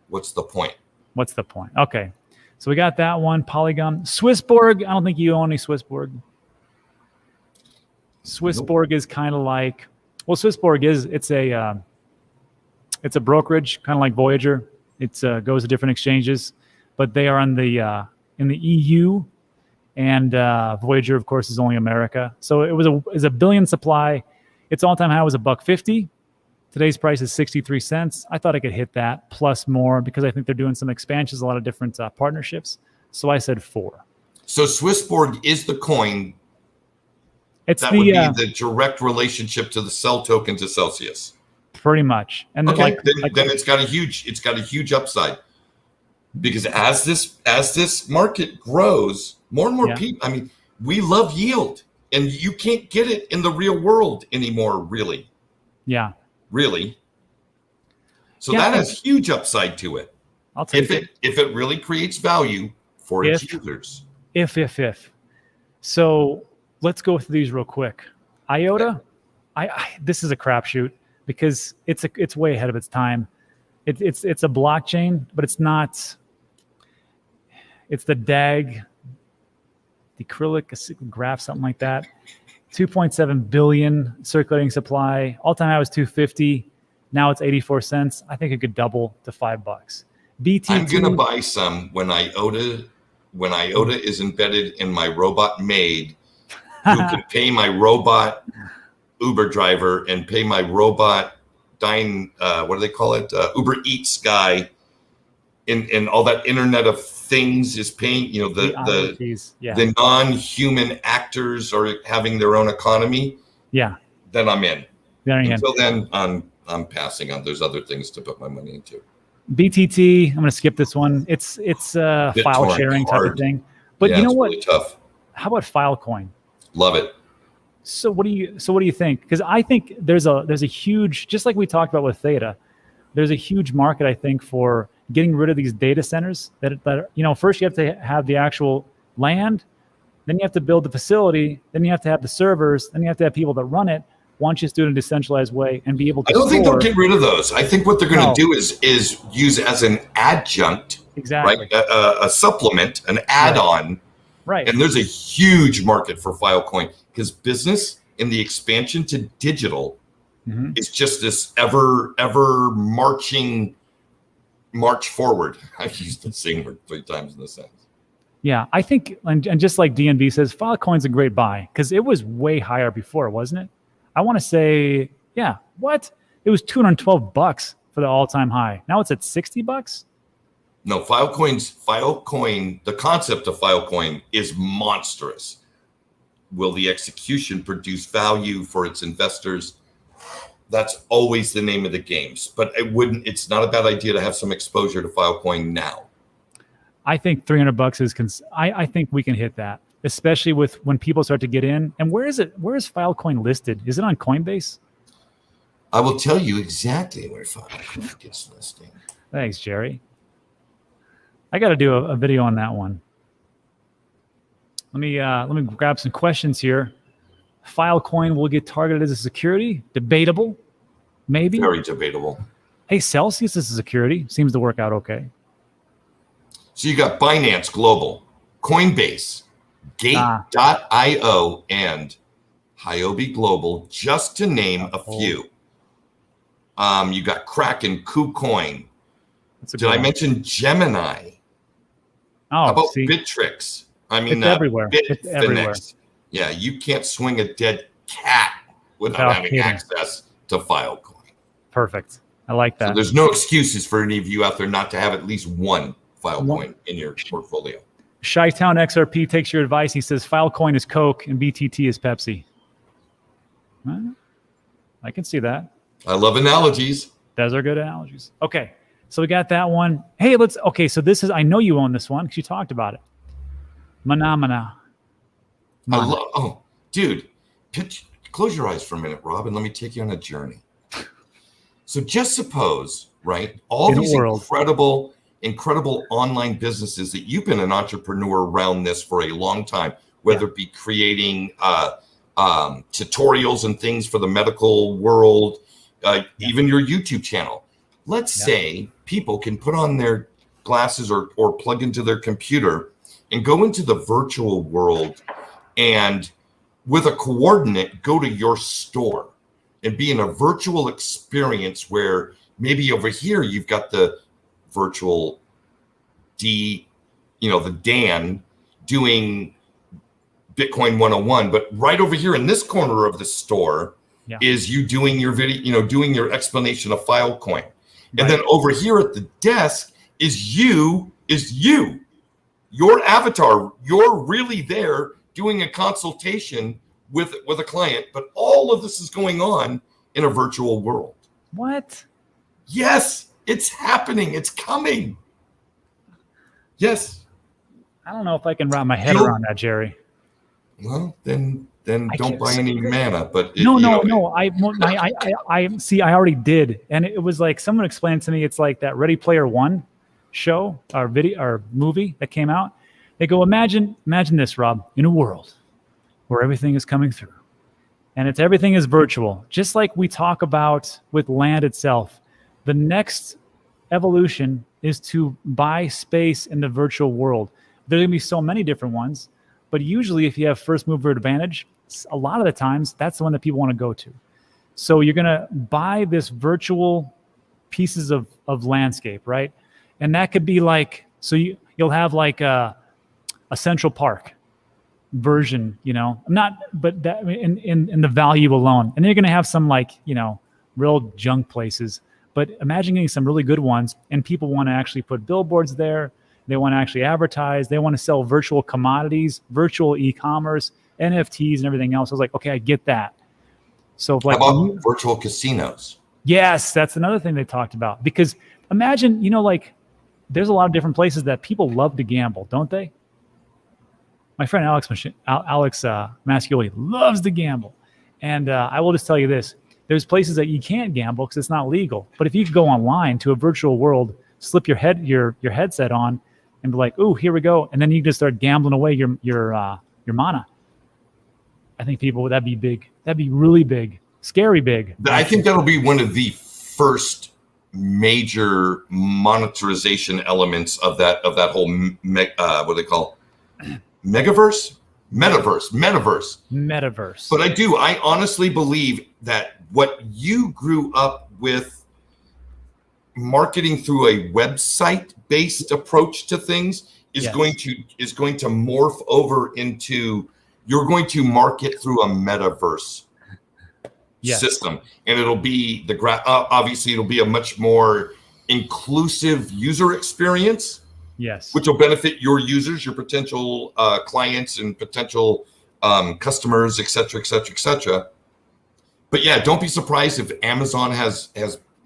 what's the point? What's the point? Okay. So we got that one. Polygon. Swissborg. I don't think you own any Swissborg. Swissborg is kind of like, well, Swissborg it's a brokerage, kind of like Voyager. It goes to different exchanges, but they are in the EU, and Voyager, of course, is only America. So it was a billion supply. Its all-time high was $1.50. Today's price is 63 cents. I thought I could hit that plus more because I think they're doing some expansions, a lot of different partnerships. So I said 4. So Swissborg is the coin. Would be the direct relationship to the Cell token to Celsius. Pretty much. And then it's got a huge upside. Because as this market grows, more and more people, I mean, we love yield, and you can't get it in the real world anymore, really. Yeah. Really. So that has huge upside to it. I'll take it. If it really creates value for its users. If. So let's go through these real quick. Iota, this is a crapshoot because it's way ahead of its time. It's a blockchain, but it's not. It's the DAG, the acrylic graph, something like that. 2.7 billion circulating supply. All-time high was 250. Now it's 84 cents. I think it could double to $5. BTT. I'm gonna buy some when Iota is embedded in my robot maid, who can pay my robot Uber driver and pay my robot what do they call it? Uber Eats guy, and all that Internet of Things is paying. You know, the non-human actors are having their own economy. Yeah. Then I'm in. Until then, I'm passing on. There's other things to put my money into. BTT. I'm going to skip this one. It's file sharing type of thing. But you know what? Really tough. How about Filecoin? Love it. So what do you think? Because I think there's a huge, just like we talked about with Theta, there's a huge market, I think, for getting rid of these data centers that first you have to have the actual land, then you have to build the facility, then you have to have the servers, then you have to have people that run it. Why don't you just do it in a decentralized way and be able to I don't think they'll get rid of those. I think what they're going to do is use as an adjunct, exactly, right? A supplement, an add-on. Right. And there's a huge market for Filecoin because business and the expansion to digital is just this ever marching march forward. I've used the same word 3 times in the sentence. Yeah, I think, and just like DNB says, Filecoin's a great buy because it was way higher before, wasn't it? I want to say, yeah, what? It was $212 for the all-time high. Now it's at $60. No, Filecoin, the concept of Filecoin is monstrous. Will the execution produce value for its investors? That's always the name of the games. But it's not a bad idea to have some exposure to Filecoin now. I think $300 is. I think we can hit that, especially with when people start to get in. And where is it? Where is Filecoin listed? Is it on Coinbase? I will tell you exactly where Filecoin gets listed. Thanks, Jerry. I got to do a video on that one. Let me grab some questions here. Filecoin will get targeted as a security? Debatable, maybe. Very debatable. Hey, Celsius is a security. Seems to work out okay. So you got Binance Global, Coinbase, Gate.io, and Huobi Global, just to name a few. You got Kraken, KuCoin. Did I mention Gemini? Oh, how about Bittrex? I mean, it's everywhere. It's everywhere. Yeah, you can't swing a dead cat without having access to Filecoin. Perfect. I like that. So there's no excuses for any of you out there not to have at least one Filecoin in your portfolio. Chi-Town XRP takes your advice. He says Filecoin is Coke and BTT is Pepsi. I can see that. I love analogies. Those are good analogies. Okay, so we got that one. Hey, so this is, I know you own this one because you talked about it. Mana. Oh, dude, close your eyes for a minute, Rob, and let me take you on a journey. So just suppose, right, all these incredible online businesses that you've been an entrepreneur around this for a long time, whether it be creating tutorials and things for the medical world, even your YouTube channel. Let's say people can put on their glasses or plug into their computer and go into the virtual world and with a coordinate, go to your store and be in a virtual experience where maybe over here you've got the virtual the Dan doing Bitcoin 101, but right over here in this corner of the store is you doing your video, doing your explanation of Filecoin. And then over here at the desk is you, your avatar. You're really there doing a consultation with a client, but all of this is going on in a virtual world. What? Yes, it's happening. It's coming. Yes. I don't know if I can wrap my head around that, Jerry. Well, then don't buy any mana. But no. I see. I already did, and it was like someone explained to me. It's like that Ready Player One show or video or movie that came out. They go, imagine this, Rob, in a world where everything is coming through, and everything is virtual, just like we talk about with land itself. The next evolution is to buy space in the virtual world. There are going to be so many different ones, but usually if you have first mover advantage, a lot of the times that's the one that people want to go to. So you're going to buy this virtual pieces of landscape, right? And that could be like, so you'll have like a Central Park version, but that in the value alone. And then you're going to have some like, real junk places. But imagine getting some really good ones, and people want to actually put billboards there. They want to actually advertise. They want to sell virtual commodities, virtual e-commerce, NFTs, and everything else. I was like, okay, I get that. So, like, how about virtual casinos? Yes, that's another thing they talked about. Because imagine, there's a lot of different places that people love to gamble, don't they? My friend Alex Mascioli loves to gamble, and I will just tell you this. There's places that you can't gamble because it's not legal. But if you go online to a virtual world, slip your headset on, and be like, "Ooh, here we go," and then you just start gambling away your mana. I think that'd be big. That'd be really big, scary big. I think that'll be one of the first major monetization elements of that whole what they call megaverse. Metaverse. But I honestly believe that what you grew up with, marketing through a website-based approach to things, is going to morph over into, you're going to market through a metaverse system, and it'll be obviously it'll be a much more inclusive user experience. Yes. Which will benefit your users, your potential clients, and potential customers, et cetera, et cetera, et cetera. But yeah, don't be surprised if Amazon has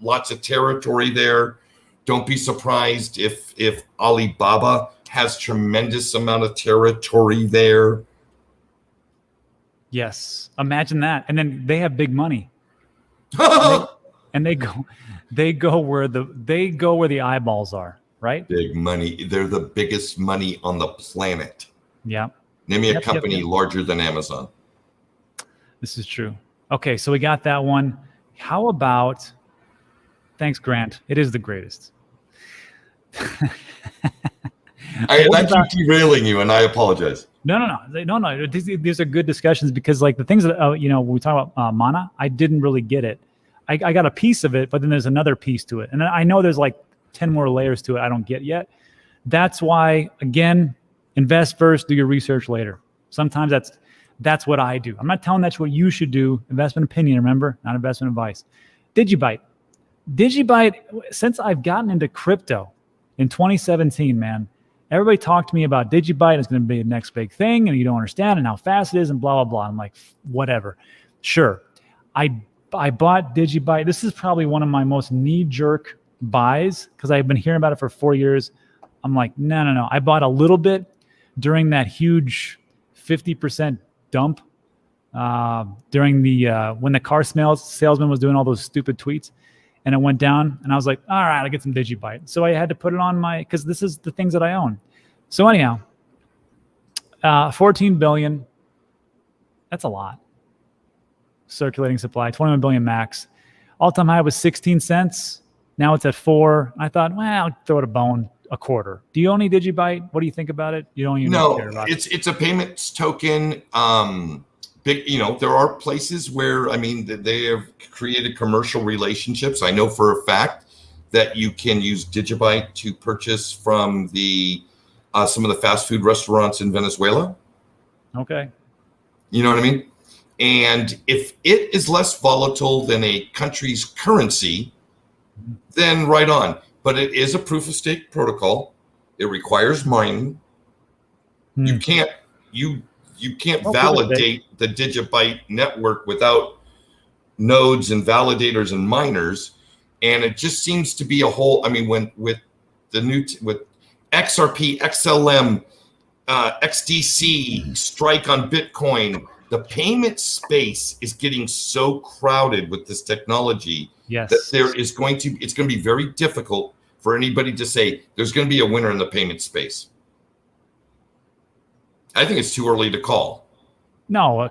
lots of territory there. Don't be surprised if Alibaba has tremendous amount of territory there. Yes. Imagine that. And then they have big money. They go where the eyeballs are. Right? Big money. They're the biggest money on the planet. Yeah. Name me a company larger than Amazon. This is true. Okay, so we got that one. How about, thanks, Grant. It is the greatest. I keep derailing you, and I apologize. No. These are good discussions, because like the things that, when we talk about mana, I didn't really get it. I got a piece of it, but then there's another piece to it. And I know there's like 10 more layers to it I don't get yet. That's why, again, invest first, do your research later. Sometimes that's what I do. I'm not telling that's what you should do. Investment opinion, remember, not investment advice. Digibyte, since I've gotten into crypto in 2017, man, everybody talked to me about Digibyte. It's going to be the next big thing, and you don't understand and how fast it is and blah, blah, blah. I'm like, whatever. Sure. I bought Digibyte. This is probably one of my most knee-jerk buys, because I've been hearing about it for 4 years. I'm like, no. I bought a little bit during that huge 50% dump during the when the car salesman was doing all those stupid tweets, and it went down, and I was like, all right, I'll get some Digibyte. So I had to put it on because this is the things that I own. So anyhow, 14 billion, that's a lot. Circulating supply, 21 billion max. All-time high was 16 cents. Now it's at 4. I thought, well, I'll throw it a bone, a quarter. Do you own any Digibyte? What do you think about it? You don't even care about it. It's a payments token. There are places where, they have created commercial relationships. I know for a fact that you can use Digibyte to purchase from some of the fast food restaurants in Venezuela. Okay. You know what I mean? And if it is less volatile than a country's currency, then right on. But it is a proof of stake protocol. It requires mining. You can't validate the Digibyte network without nodes and validators and miners. And it just seems to be a whole, with XRP, XLM, XDC, Strike on Bitcoin, the payment space is getting so crowded with this technology that it's going to be very difficult for anybody to say there's going to be a winner in the payment space. I think it's too early to call. No.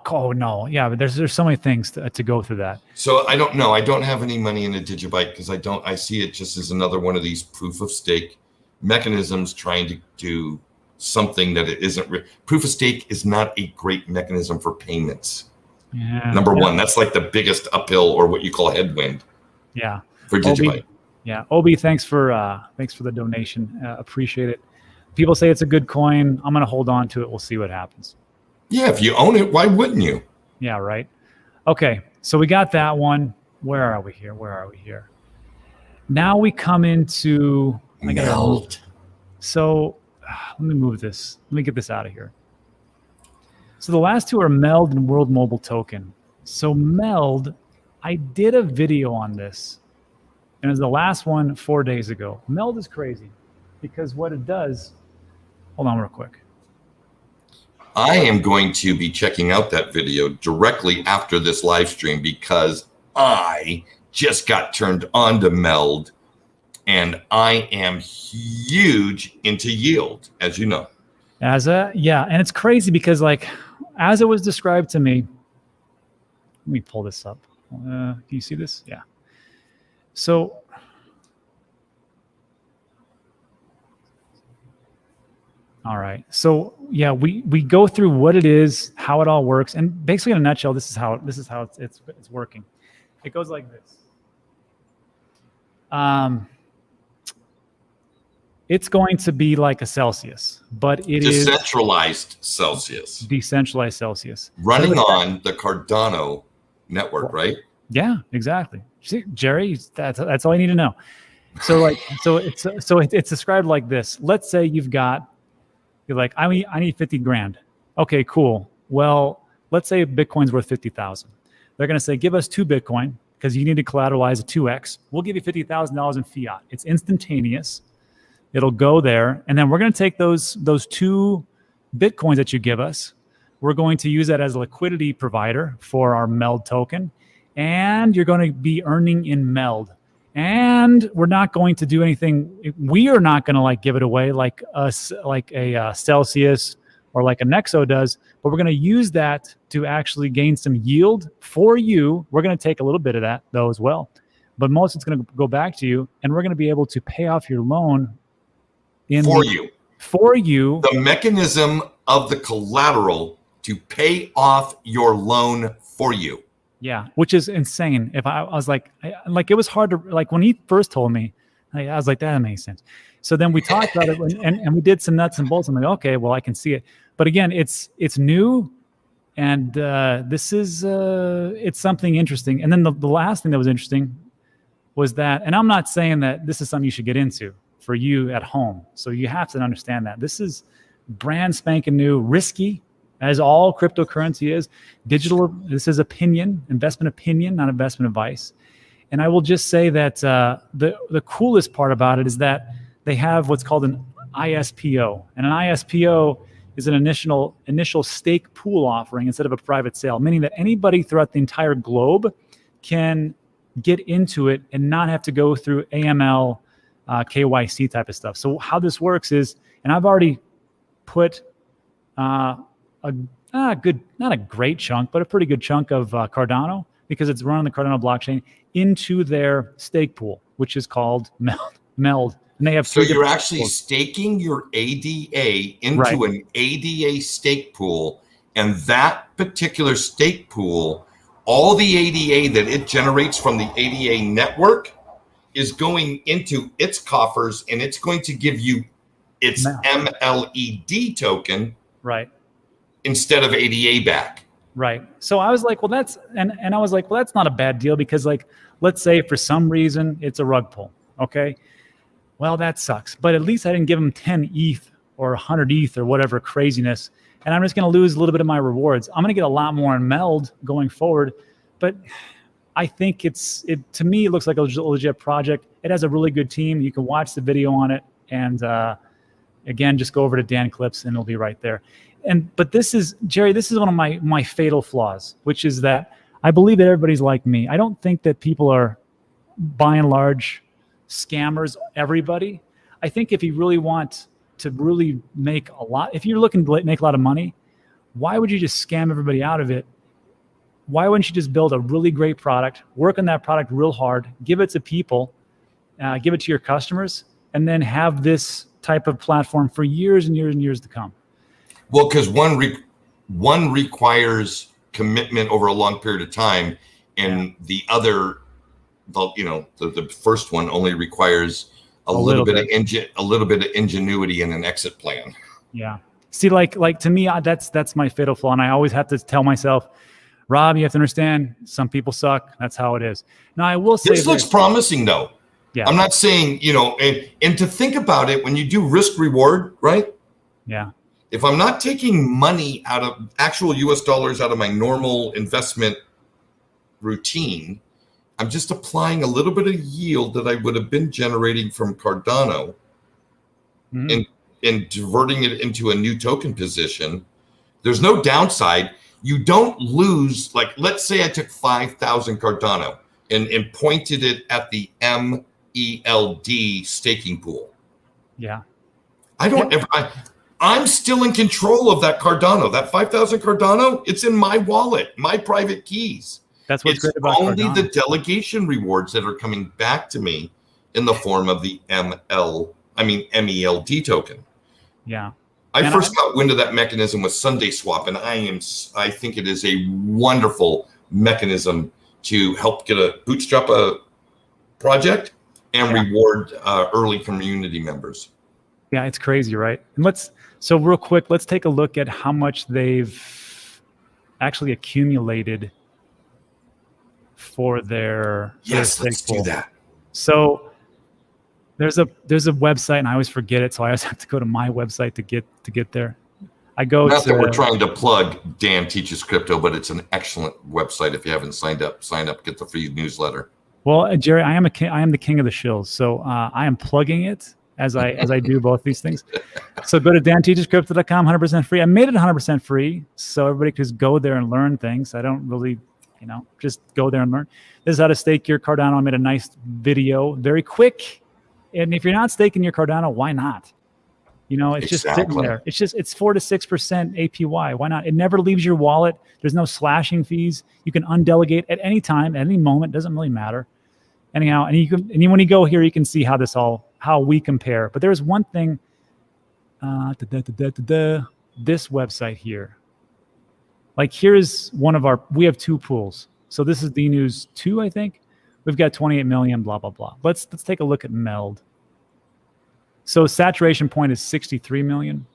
Yeah, but there's so many things to go through that. So I don't know. I don't have any money in a Digibyte because I see it just as another one of these proof of stake mechanisms trying to do something that it isn't. Proof of stake is not a great mechanism for payments. Yeah. Number one, that's like the biggest uphill, or what you call headwind. Yeah. For Digibyte. Obi, thanks for the donation. Appreciate it. People say it's a good coin. I'm gonna hold on to it. We'll see what happens. Yeah, if you own it, why wouldn't you? Yeah, right. Okay, so we got that one. Where are we here? Now we come into Meld. So let me move this. Let me get this out of here. So the last two are Meld and World Mobile Token. So Meld, I did a video on this, and it was the last one 4 days ago. Meld is crazy because what it does, hold on real quick. I am going to be checking out that video directly after this live stream because I just got turned on to Meld, and I am huge into yield, as you know. And it's crazy because as it was described to me, let me pull this up. Can you see this? Yeah. So All right. So yeah, we go through what it is, how it all works, and basically in a nutshell, this is how it's working. It goes like this. It's going to be like a Celsius, but it is decentralized Celsius. Decentralized Celsius. Running on the Cardano network, right? Yeah, exactly. See, Jerry, that's all you need to know. So it's described like this. Let's say you're like, I need 50 grand. Okay, cool. Well, let's say Bitcoin's worth 50,000. They're going to say, give us 2 Bitcoin because you need to collateralize a 2x. We'll give you $50,000 in fiat. It's instantaneous. It'll go there. And then we're going to take those 2 Bitcoins that you give us. We're going to use that as a liquidity provider for our MELD token. And you're going to be earning in MELD. And we're not going to do anything. We are not going to give it away like a Celsius or like a Nexo does, but we're going to use that to actually gain some yield for you. We're going to take a little bit of that though as well, but most of it's going to go back to you, and we're going to be able to pay off your loan for you. The mechanism of the collateral to pay off your loan for you. Yeah, which is insane. If I was like it was hard to when he first told me, I was like, that makes sense. So then we talked about it and we did some nuts and bolts. I'm like, okay, well, I can see it. But again, it's new, and this is it's something interesting. And then the last thing that was interesting was that, and I'm not saying that this is something you should get into for you at home. So you have to understand that this is brand spanking new, risky, as all cryptocurrency is. Digital, this is investment opinion, not investment advice. And I will just say that the coolest part about it is that they have what's called an ISPO. And an ISPO is an initial stake pool offering instead of a private sale, meaning that anybody throughout the entire globe can get into it and not have to go through AML, KYC type of stuff. So how this works is, and I've already put a good, not a great chunk, but a pretty good chunk of Cardano, because it's run on the Cardano blockchain, into their stake pool, which is called MELD. And they have so you're actually staking your ADA into an ADA stake pool, and that particular stake pool, all the ADA that it generates from the ADA network is going into its coffers, and it's going to give you its MLED token, right, instead of ADA back. Right. So I was like, well, that's not a bad deal, because let's say for some reason it's a rug pull. Okay. Well, that sucks. But at least I didn't give them 10 ETH or 100 ETH or whatever craziness. And I'm just going to lose a little bit of my rewards. I'm going to get a lot more in MELD going forward. But I think to me, it looks like a legit project. It has a really good team. You can watch the video on it. And again, just go over to Dan Clips and it'll be right there. But this is, Jerry, this is one of my fatal flaws, which is that I believe that everybody's like me. I don't think that people are, by and large, scammers, everybody. I think if you really want to really make a lot, if you're looking to make a lot of money, why would you just scam everybody out of it? Why wouldn't you just build a really great product, work on that product real hard, give it to people, give it to your customers, and then have this type of platform for years and years and years to come? Well, because one requires commitment over a long period of time, and the other, the first one only requires a little bit of ingenuity and an exit plan. Yeah. See, like to me, that's my fatal flaw, and I always have to tell myself, Rob, you have to understand, some people suck. That's how it is. Now, I will say this looks promising, though. Yeah. I'm not saying, and to think about it, when you do risk reward, right? Yeah. If I'm not taking money out of actual US dollars out of my normal investment routine, I'm just applying a little bit of yield that I would have been generating from Cardano and diverting it into a new token position. There's no downside. You don't lose. Like, let's say I took 5,000 Cardano and pointed it at the MELD staking pool. Yeah. I'm still in control of that Cardano. That 5,000 Cardano, it's in my wallet, my private keys. That's what's great about only Cardano. The delegation rewards that are coming back to me in the form of the MELD token. Yeah. I first got wind of that mechanism with Sunday Swap, and I think it is a wonderful mechanism to help bootstrap a project and reward early community members. Yeah, it's crazy, right? And so real quick, let's take a look at how much they've actually accumulated for their let's do that. So there's a website, and I always forget it, so I always have to go to my website to get there. Not that we're trying to plug Dan Teaches Crypto, but it's an excellent website. If you haven't signed up, get the free newsletter. Well, Jerry, I am the king of the shills, so I am plugging it as I do both these things. So go to danteachescrypto.com, 100% free. I made it 100% free, so everybody can just go there and learn things. I don't really, just go there and learn. This is how to stake your Cardano. I made a nice video, very quick. And if you're not staking your Cardano, why not? It's just sitting there. It's 4 to 6% APY. Why not? It never leaves your wallet. There's no slashing fees. You can undelegate at any time, at any moment. Doesn't really matter. Anyhow, and when you go here, you can see how we compare. But there's one thing. This website here. Like here's we have 2 pools. So this is the News 2, I think. We've got 28 million, blah, blah, blah. Let's take a look at Meld. So saturation point is 63 million,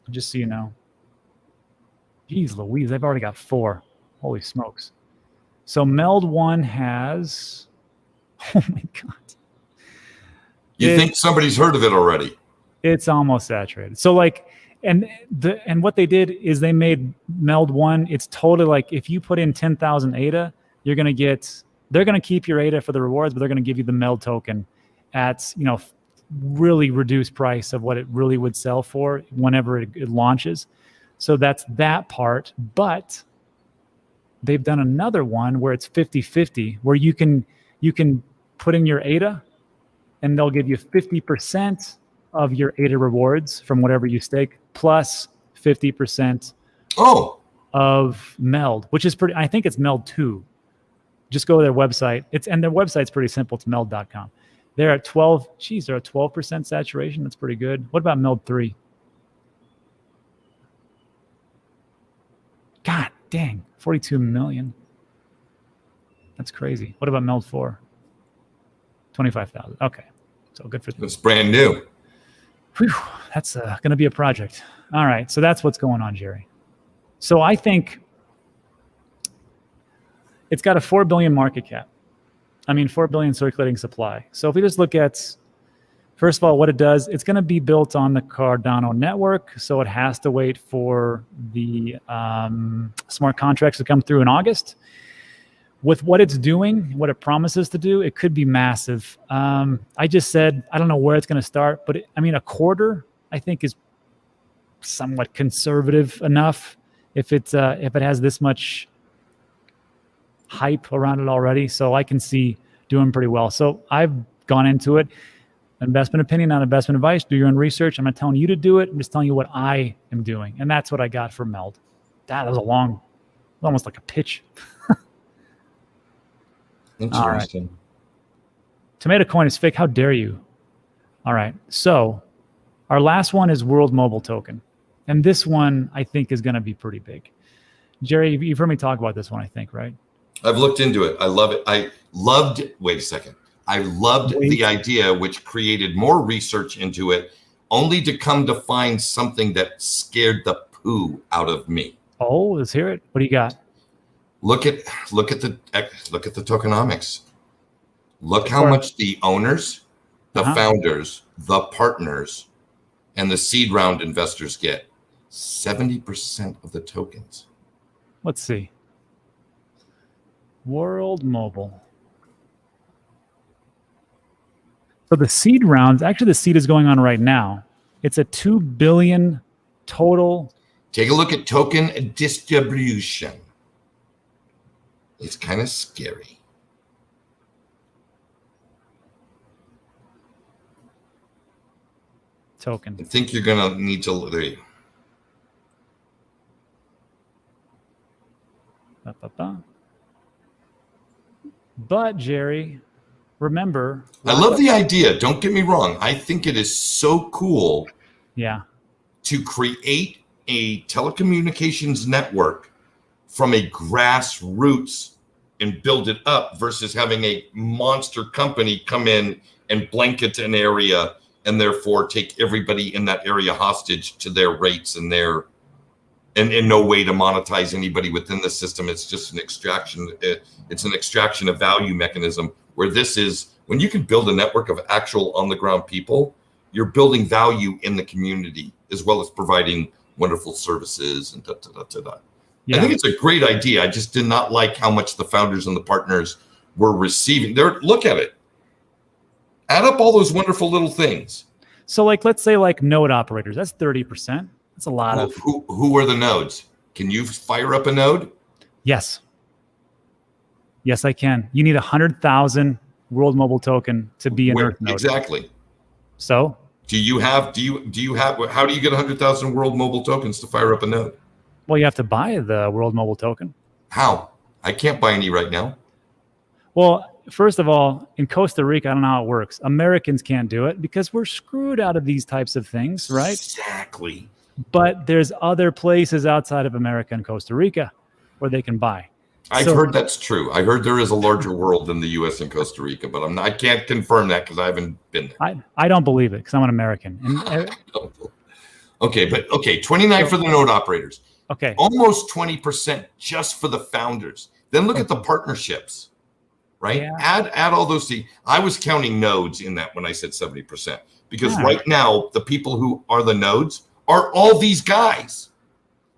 just so you know. Jeez Louise, they've already got 4. Holy smokes. So Meld 1 has, oh my God. You think somebody's heard of it already? It's almost saturated. So and what they did is they made Meld 1, it's totally like if you put in 10,000 ADA, they're going to keep your ADA for the rewards, but they're going to give you the Meld token at, really reduced price of what it really would sell for whenever it launches. So that's that part. But they've done another one where it's 50-50, where you can put in your ADA and they'll give you 50% of your ADA rewards from whatever you stake plus 50% of Meld, which is pretty, I think it's Meld 2. Just go to their website. And their website's pretty simple. It's meld.com. They're at 12% saturation. That's pretty good. What about Meld 3? God dang, 42 million. That's crazy. What about Meld 4? 25,000. Okay. So good for 3. It's brand new. Whew, that's going to be a project. All right. So that's what's going on, Jerry. So I think it's got a 4 billion market cap. 4 billion circulating supply. So if we just look at, first of all, what it does, it's going to be built on the Cardano network. So it has to wait for the smart contracts to come through in August. With what it's doing, what it promises to do, it could be massive. I just said, I don't know where it's going to start, but a quarter, I think, is somewhat conservative enough if it has this much hype around it already. So I can see doing pretty well. So I've gone into it. Investment opinion, not investment advice. Do your own research. I'm not telling you to do it. I'm just telling you what I am doing. And that's what I got for Meld. That was almost like a pitch. Interesting. Right. Tomato coin is fake. How dare you? All right. So our last one is World Mobile Token. And this one, I think, is going to be pretty big. Jerry, you've heard me talk about this one, I think, right? I've looked into it. I love it. I loved the idea, which created more research into it, only to come to find something that scared the poo out of me. Oh, let's hear it. What do you got? Look at the tokenomics. Look how much the owners, the founders, the partners, and the seed round investors get. 70% of the tokens. Let's see. World Mobile. So the seed rounds, actually the seed is going on right now. It's a 2 billion total. Take a look at token distribution. It's kind of scary. Token. I think you're going to need to... There you go. But, Jerry, remember... I love the idea. Don't get me wrong. I think it is so cool. Yeah. to create a telecommunications network from a grassroots and build it up versus having a monster company come in and blanket an area and therefore take everybody in that area hostage to their rates and their and no way to monetize anybody within the system. It's just an extraction. It's an extraction of value mechanism, where this is when you can build a network of actual on the ground people, you're building value in the community as well as providing wonderful services and Yeah. I think it's a great idea. I just did not like how much the founders and the partners were receiving. Look at it. Add up all those wonderful little things. So like, let's say like node operators, that's 30%. That's a lot of. Who are the nodes? Can you fire up a node? Yes. Yes, I can. You need 100,000 world mobile token to be an Earth node. Exactly. So do you have, how do you get 100,000 world mobile tokens to fire up a node? Well, you have to buy the world mobile token. How? I can't buy any right now. Well, first of all, in Costa Rica, I don't know how it works. Americans can't do it because we're screwed out of these types of things, right? Exactly. But there's other places outside of America and Costa Rica where they can buy. I've heard that's true. I heard there is a larger world than the U.S. and Costa Rica, but I can't confirm that because I haven't been there. I don't believe it because I'm an American. Okay, 29 for the node operators. Okay. Almost 20% just for the founders. Then look at the partnerships, right? Yeah. Add all those things. I was counting nodes in that when I said 70%, because right now the people who are the nodes are all these guys.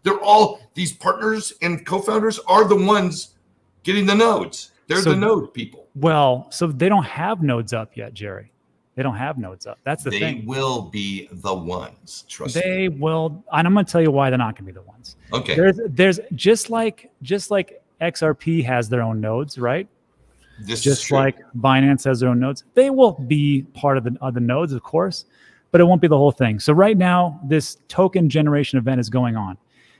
They're all these partners and co-founders are the ones getting the nodes. They're the node people. Well, so they don't have nodes up yet, Jerry. They don't have nodes up. That's the thing. They will be the ones. Trust me. They will, and I'm going to tell you why they're not going to be the ones. Okay. There's just like XRP has their own nodes, right? Just like Binance has their own nodes. They will be part of the nodes, of course, but it won't be the whole thing. So right now, this token generation event is going on.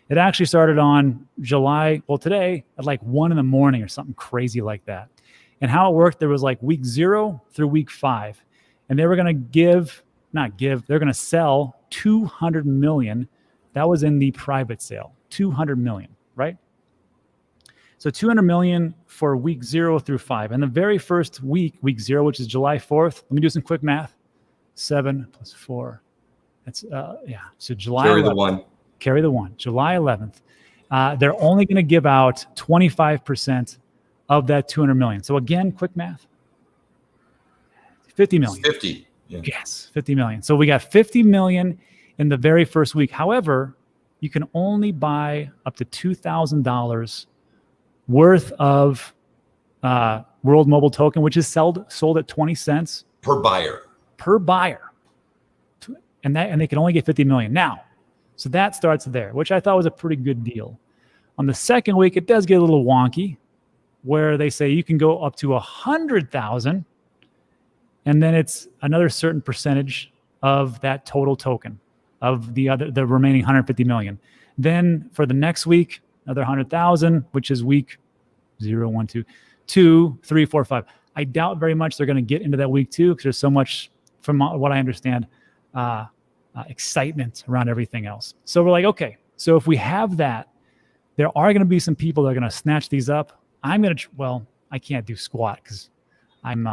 It actually started on today at like 1 a.m. or something crazy like that. And how it worked, there was like week 0 through week 5. And they were going to they're going to sell 200 million. That was in the private sale, 200 million, right? So 200 million for week 0 through 5. And the very first week 0, which is July 4th, let me do some quick math. 7 plus 4. That's, So July 11th. Carry the 1. July 11th. They're only going to give out 25% of that 200 million. So again, quick math. 50 million. 50. Yeah. Yes, 50 million. So we got 50 million in the very first week. However, you can only buy up to $2,000 worth of World Mobile Token, which is sold at 20 cents per buyer. And they can only get 50 million. Now, so that starts there, which I thought was a pretty good deal. On the second week, it does get a little wonky, where they say you can go up to 100,000, and then it's another certain percentage of that total token of the remaining 150 million. Then for the next week, another 100,000, which is week 0, 1, 2, 2, 3, 4, 5. I doubt very much they're going to get into that week 2 because there's so much, from what I understand, excitement around everything else. So we're like, okay, so if we have that, there are going to be some people that are going to snatch these up. I can't do squat because I'm,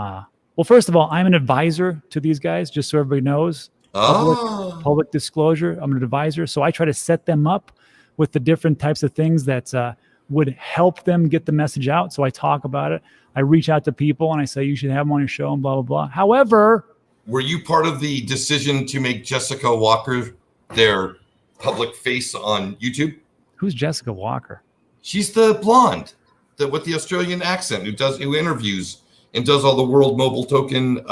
first of all, I'm an advisor to these guys, just so everybody knows. Public disclosure, I'm an advisor. So I try to set them up with the different types of things that would help them get the message out. So I talk about it. I reach out to people and I say, you should have them on your show and blah, blah, blah. However, were you part of the decision to make Jessica Walker their public face on YouTube? Who's Jessica Walker? She's the blonde with the Australian accent who interviews and does all the World Mobile Token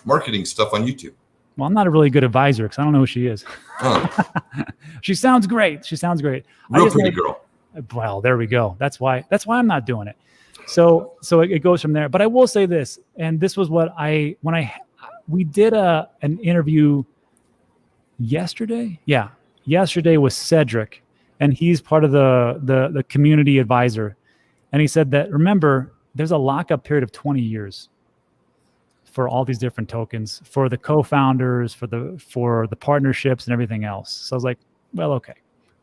marketing stuff on YouTube. Well, I'm not a really good advisor because I don't know who she is. She sounds great. Real pretty girl. Well, there we go. That's why I'm not doing it. So it goes from there. But I will say this, and this was what we did an interview yesterday. Yeah, yesterday with Cedric, and he's part of the community advisor. And he said that, remember, there's a lockup period of 20 years. for all these different tokens, for the co-founders, for the partnerships and everything else. So I was like, well, okay,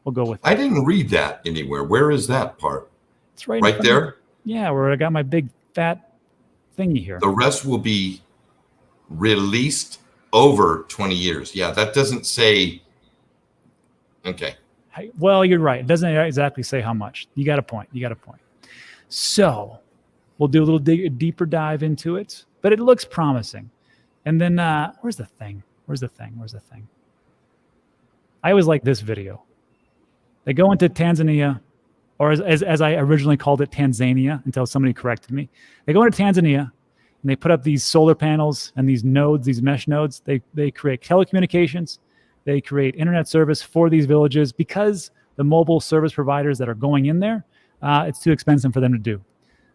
we'll go with that. I didn't read that anywhere. Where is that part? It's right there. Yeah, where I got my big fat thingy here. The rest will be released over 20 years. Yeah, that doesn't say. Okay. Well, you're right. It doesn't exactly say how much. You got a point. So we'll do a little deeper dive into it, but it looks promising. And then where's the thing? I always like this video. They go into Tanzania, or as I originally called it, Tanzania, until somebody corrected me. They go into Tanzania and they put up these solar panels and these nodes, these mesh nodes. They create telecommunications. They create internet service for these villages because the mobile service providers that are going in there, it's too expensive for them to do.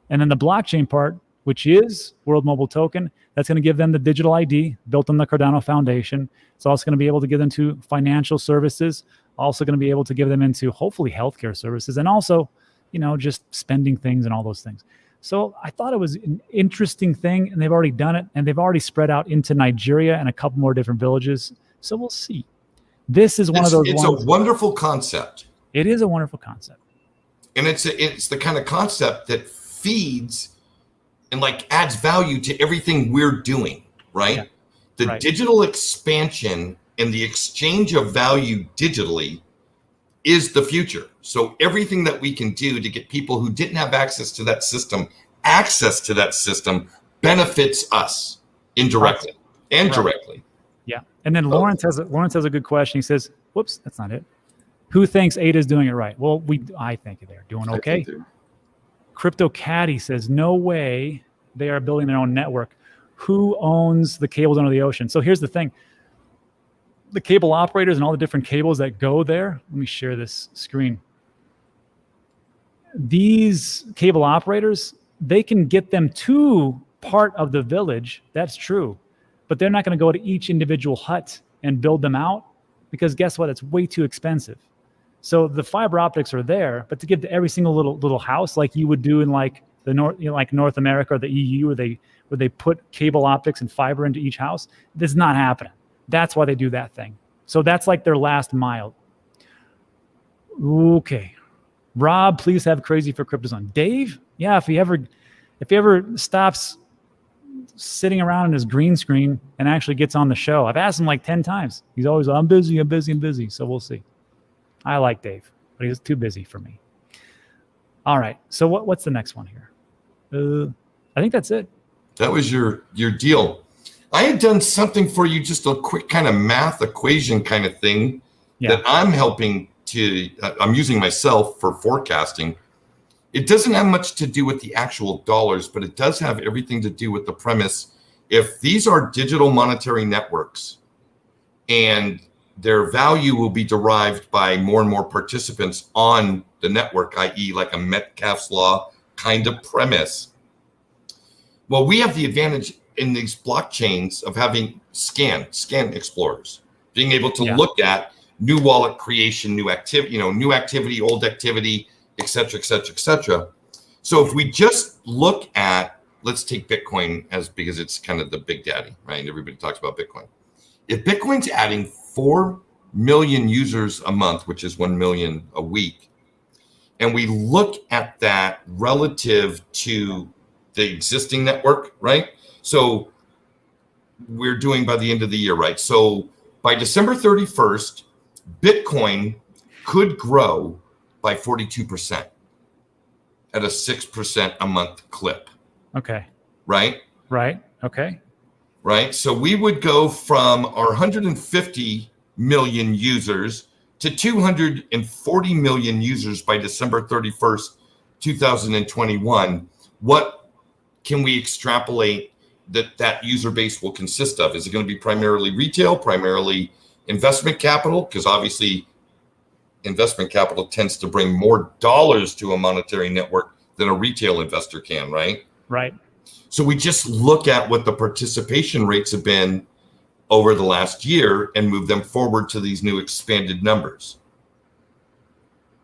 And then the blockchain part, which is World Mobile Token, that's going to give them the digital ID built on the Cardano Foundation. It's also going to be able to give them to financial services, also going to be able to give them into hopefully healthcare services, and also, just spending things and all those things. So I thought it was an interesting thing, and they've already done it, and they've already spread out into Nigeria and a couple more different villages. So we'll see. This is one of those. It's a wonderful concept. It is a wonderful concept, and it's the kind of concept that feeds and adds value to everything we're doing. Right. Yeah. The digital expansion and the exchange of value digitally is the future. So everything that we can do to get people who didn't have access to that system benefits us indirectly and directly. Yeah. And then Lawrence has a good question. He says, whoops, that's not it. Who thinks Ada is doing it right? Well, I think they're doing okay. Crypto Caddy says, no way they are building their own network. Who owns the cables under the ocean? So here's the thing. The cable operators and all the different cables that go there. Let me share this screen. These cable operators, they can get them to part of the village. That's true. But they're not going to go to each individual hut and build them out because guess what? It's way too expensive. So the fiber optics are there, but to give to every single little house like you would do in the North America or the EU, where they put cable optics and fiber into each house, this is not happening. That's why they do that thing. So that's like their last mile. Okay. Rob, please have crazy for CryptoZone. Dave, yeah, if he ever stops sitting around in his green screen and actually gets on the show. I've asked him 10 times. He's always, I'm busy. So we'll see. I like Dave, but he's too busy for me. All right. So what's the next one here? I think that's it. That was your deal. I had done something for you, just a quick kind of math equation kind of thing that I'm I'm using myself for forecasting. It doesn't have much to do with the actual dollars, but it does have everything to do with the premise. If these are digital monetary networks and their value will be derived by more and more participants on the network, i.e. like a Metcalfe's law kind of premise. Well, we have the advantage in these blockchains of having scan explorers, being able to look at new wallet creation, new activity, old activity, et cetera, et cetera, et cetera. So if we just look at, let's take Bitcoin because it's kind of the big daddy, right? Everybody talks about Bitcoin. If Bitcoin's adding 4 million users a month, which is 1 million a week, and we look at that relative to the existing network, right? So we're doing by the end of the year, right? So by December 31st, Bitcoin could grow by 42% at a 6% a month clip. Okay. Right? Right. Okay. Right. So we would go from our 150 million users to 240 million users by December 31st, 2021. What can we extrapolate that user base will consist of? Is it going to be primarily retail, primarily investment capital? Because obviously investment capital tends to bring more dollars to a monetary network than a retail investor can, right? Right. So we just look at what the participation rates have been over the last year and move them forward to these new expanded numbers.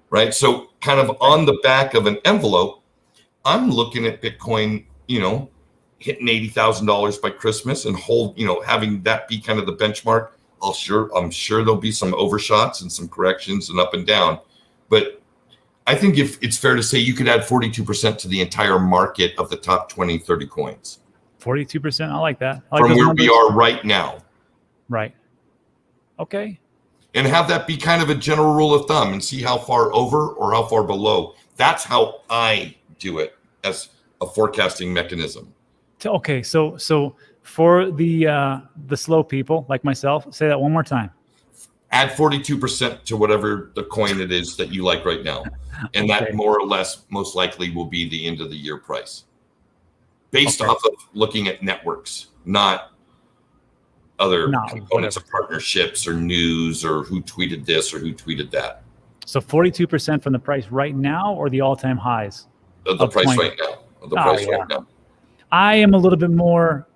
Right. So kind of on the back of an envelope, I'm looking at Bitcoin, hitting $80,000 by Christmas and hold, having that be kind of the benchmark. I'm sure there'll be some overshots and some corrections and up and down, but I think if it's fair to say you could add 42% to the entire market of the top 20, 30 coins. 42%. I like that. From where we are right now. Right. Okay. And have that be kind of a general rule of thumb and see how far over or how far below. That's how I do it as a forecasting mechanism. Okay. So for the slow people like myself, say that one more time. Add 42% to whatever the coin it is that you like right now. And that more or less most likely will be the end of the year price. Based off of looking at networks, not other components of partnerships or news or who tweeted this or who tweeted that. So 42% from the price right now or the all-time highs? The price right now. Right now. I am a little bit more,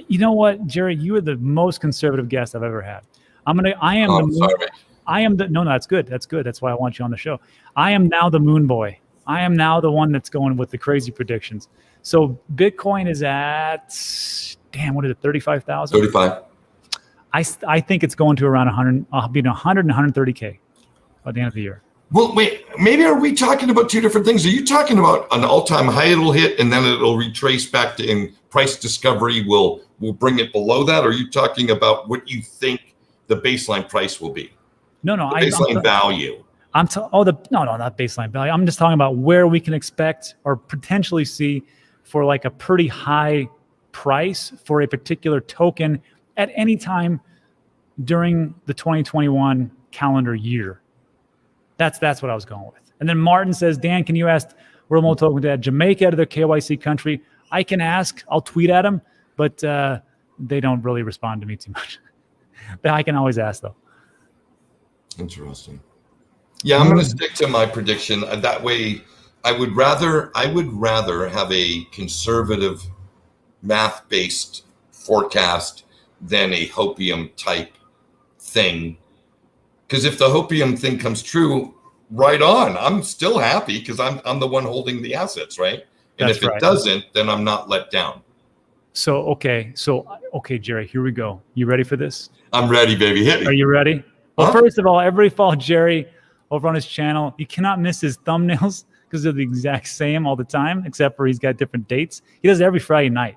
you know what, Jerry, you are the most conservative guest I've ever had. No, that's good. That's good. That's why I want you on the show. I am now the moon boy. I am now the one that's going with the crazy predictions. So Bitcoin is at, what is it, 35,000? 35. I think it's going to around 100 and 130K by the end of the year. Well, wait, maybe are we talking about two different things? Are you talking about an all-time high it'll hit and then it'll retrace back to, in price discovery will bring it below that? Or are you talking about what you think the baseline price will be? No, baseline value. Not baseline value. I'm just talking about where we can expect or potentially see for like a pretty high price for a particular token at any time during the 2021 calendar year. That's what I was going with. And then Martin says, Dan, can you ask Romo token to add Jamaica to their KYC country? I can ask. I'll tweet at them, but they don't really respond to me too much. But I can always ask though. Interesting. Yeah, I'm going to stick to my prediction. That way, I would rather have a conservative math-based forecast than a hopium type thing. Because if the hopium thing comes true, right on. I'm still happy because I'm the one holding the assets, right? And if it doesn't, then I'm not let down. So okay, Jerry, here we go. You ready for this? I'm ready, baby. Hit me. Are you ready? Well, first of all, everybody follow Jerry over on his channel. You cannot miss his thumbnails because they're the exact same all the time, except for he's got different dates. He does it every Friday night.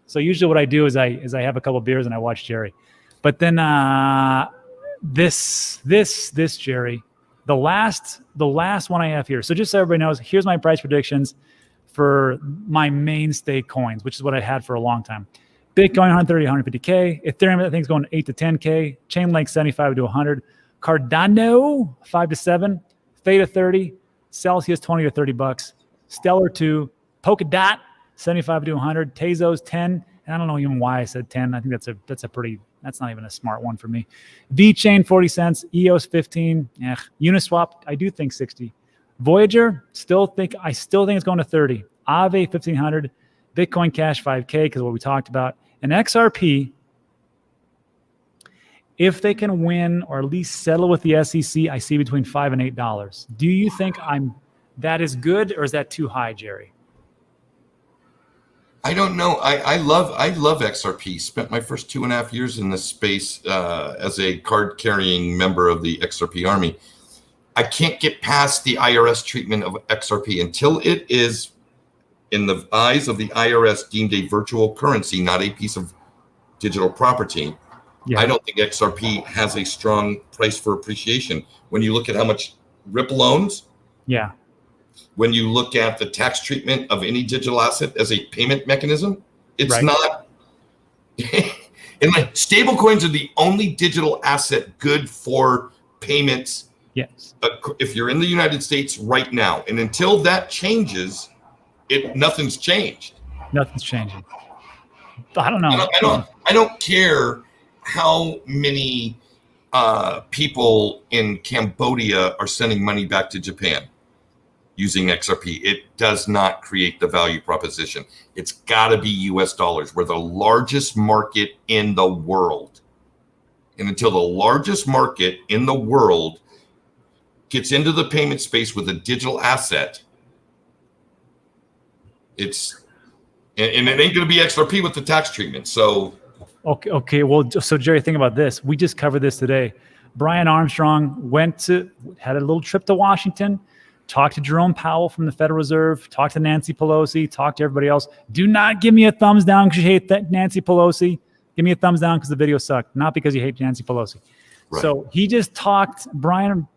So usually what I do is I have a couple beers and I watch Jerry. But then this Jerry, the last one I have here. So just so everybody knows, here's my price predictions for my mainstay coins, which is what I had for a long time. Bitcoin 130, 150K. Ethereum, I think is going 8 to 10K. Chainlink 75 to 100. Cardano 5 to 7. Theta 30. Celsius 20 to 30 bucks. Stellar 2. Polkadot 75 to 100. Tezos 10. And I don't know even why I said 10. I think that's not even a smart one for me. VeChain 40 cents. EOS 15. Uniswap, I do think 60. Voyager, I still think it's going to 30. Aave 1500. Bitcoin Cash 5K because of what we talked about. And XRP, if they can win or at least settle with the SEC, I see between $5 and $8. Do you think that is good or is that too high, Jerry? I don't know. I love XRP. Spent my first 2.5 years in this space as a card-carrying member of the XRP army. I can't get past the IRS treatment of XRP until it is, in the eyes of the IRS, deemed a virtual currency, not a piece of digital property. Yeah. I don't think XRP has a strong price for appreciation. When you look at how much Ripple owns, yeah. When you look at the tax treatment of any digital asset as a payment mechanism, it's not. And like stable coins are the only digital asset good for payments. Yes. If you're in the United States right now, and until that changes, nothing's changed. Nothing's changing. I don't know. I don't care how many people in Cambodia are sending money back to Japan using XRP. It does not create the value proposition. It's got to be US dollars. We're the largest market in the world. And until the largest market in the world gets into the payment space with a digital asset, And it ain't going to be XRP with the tax treatment. So, okay. Well, so Jerry, think about this. We just covered this today. Brian Armstrong had a little trip to Washington, talked to Jerome Powell from the Federal Reserve, talked to Nancy Pelosi, talked to everybody else. Do not give me a thumbs down because you hate Nancy Pelosi. Give me a thumbs down because the video sucked, not because you hate Nancy Pelosi. Right. So he just talked, Brian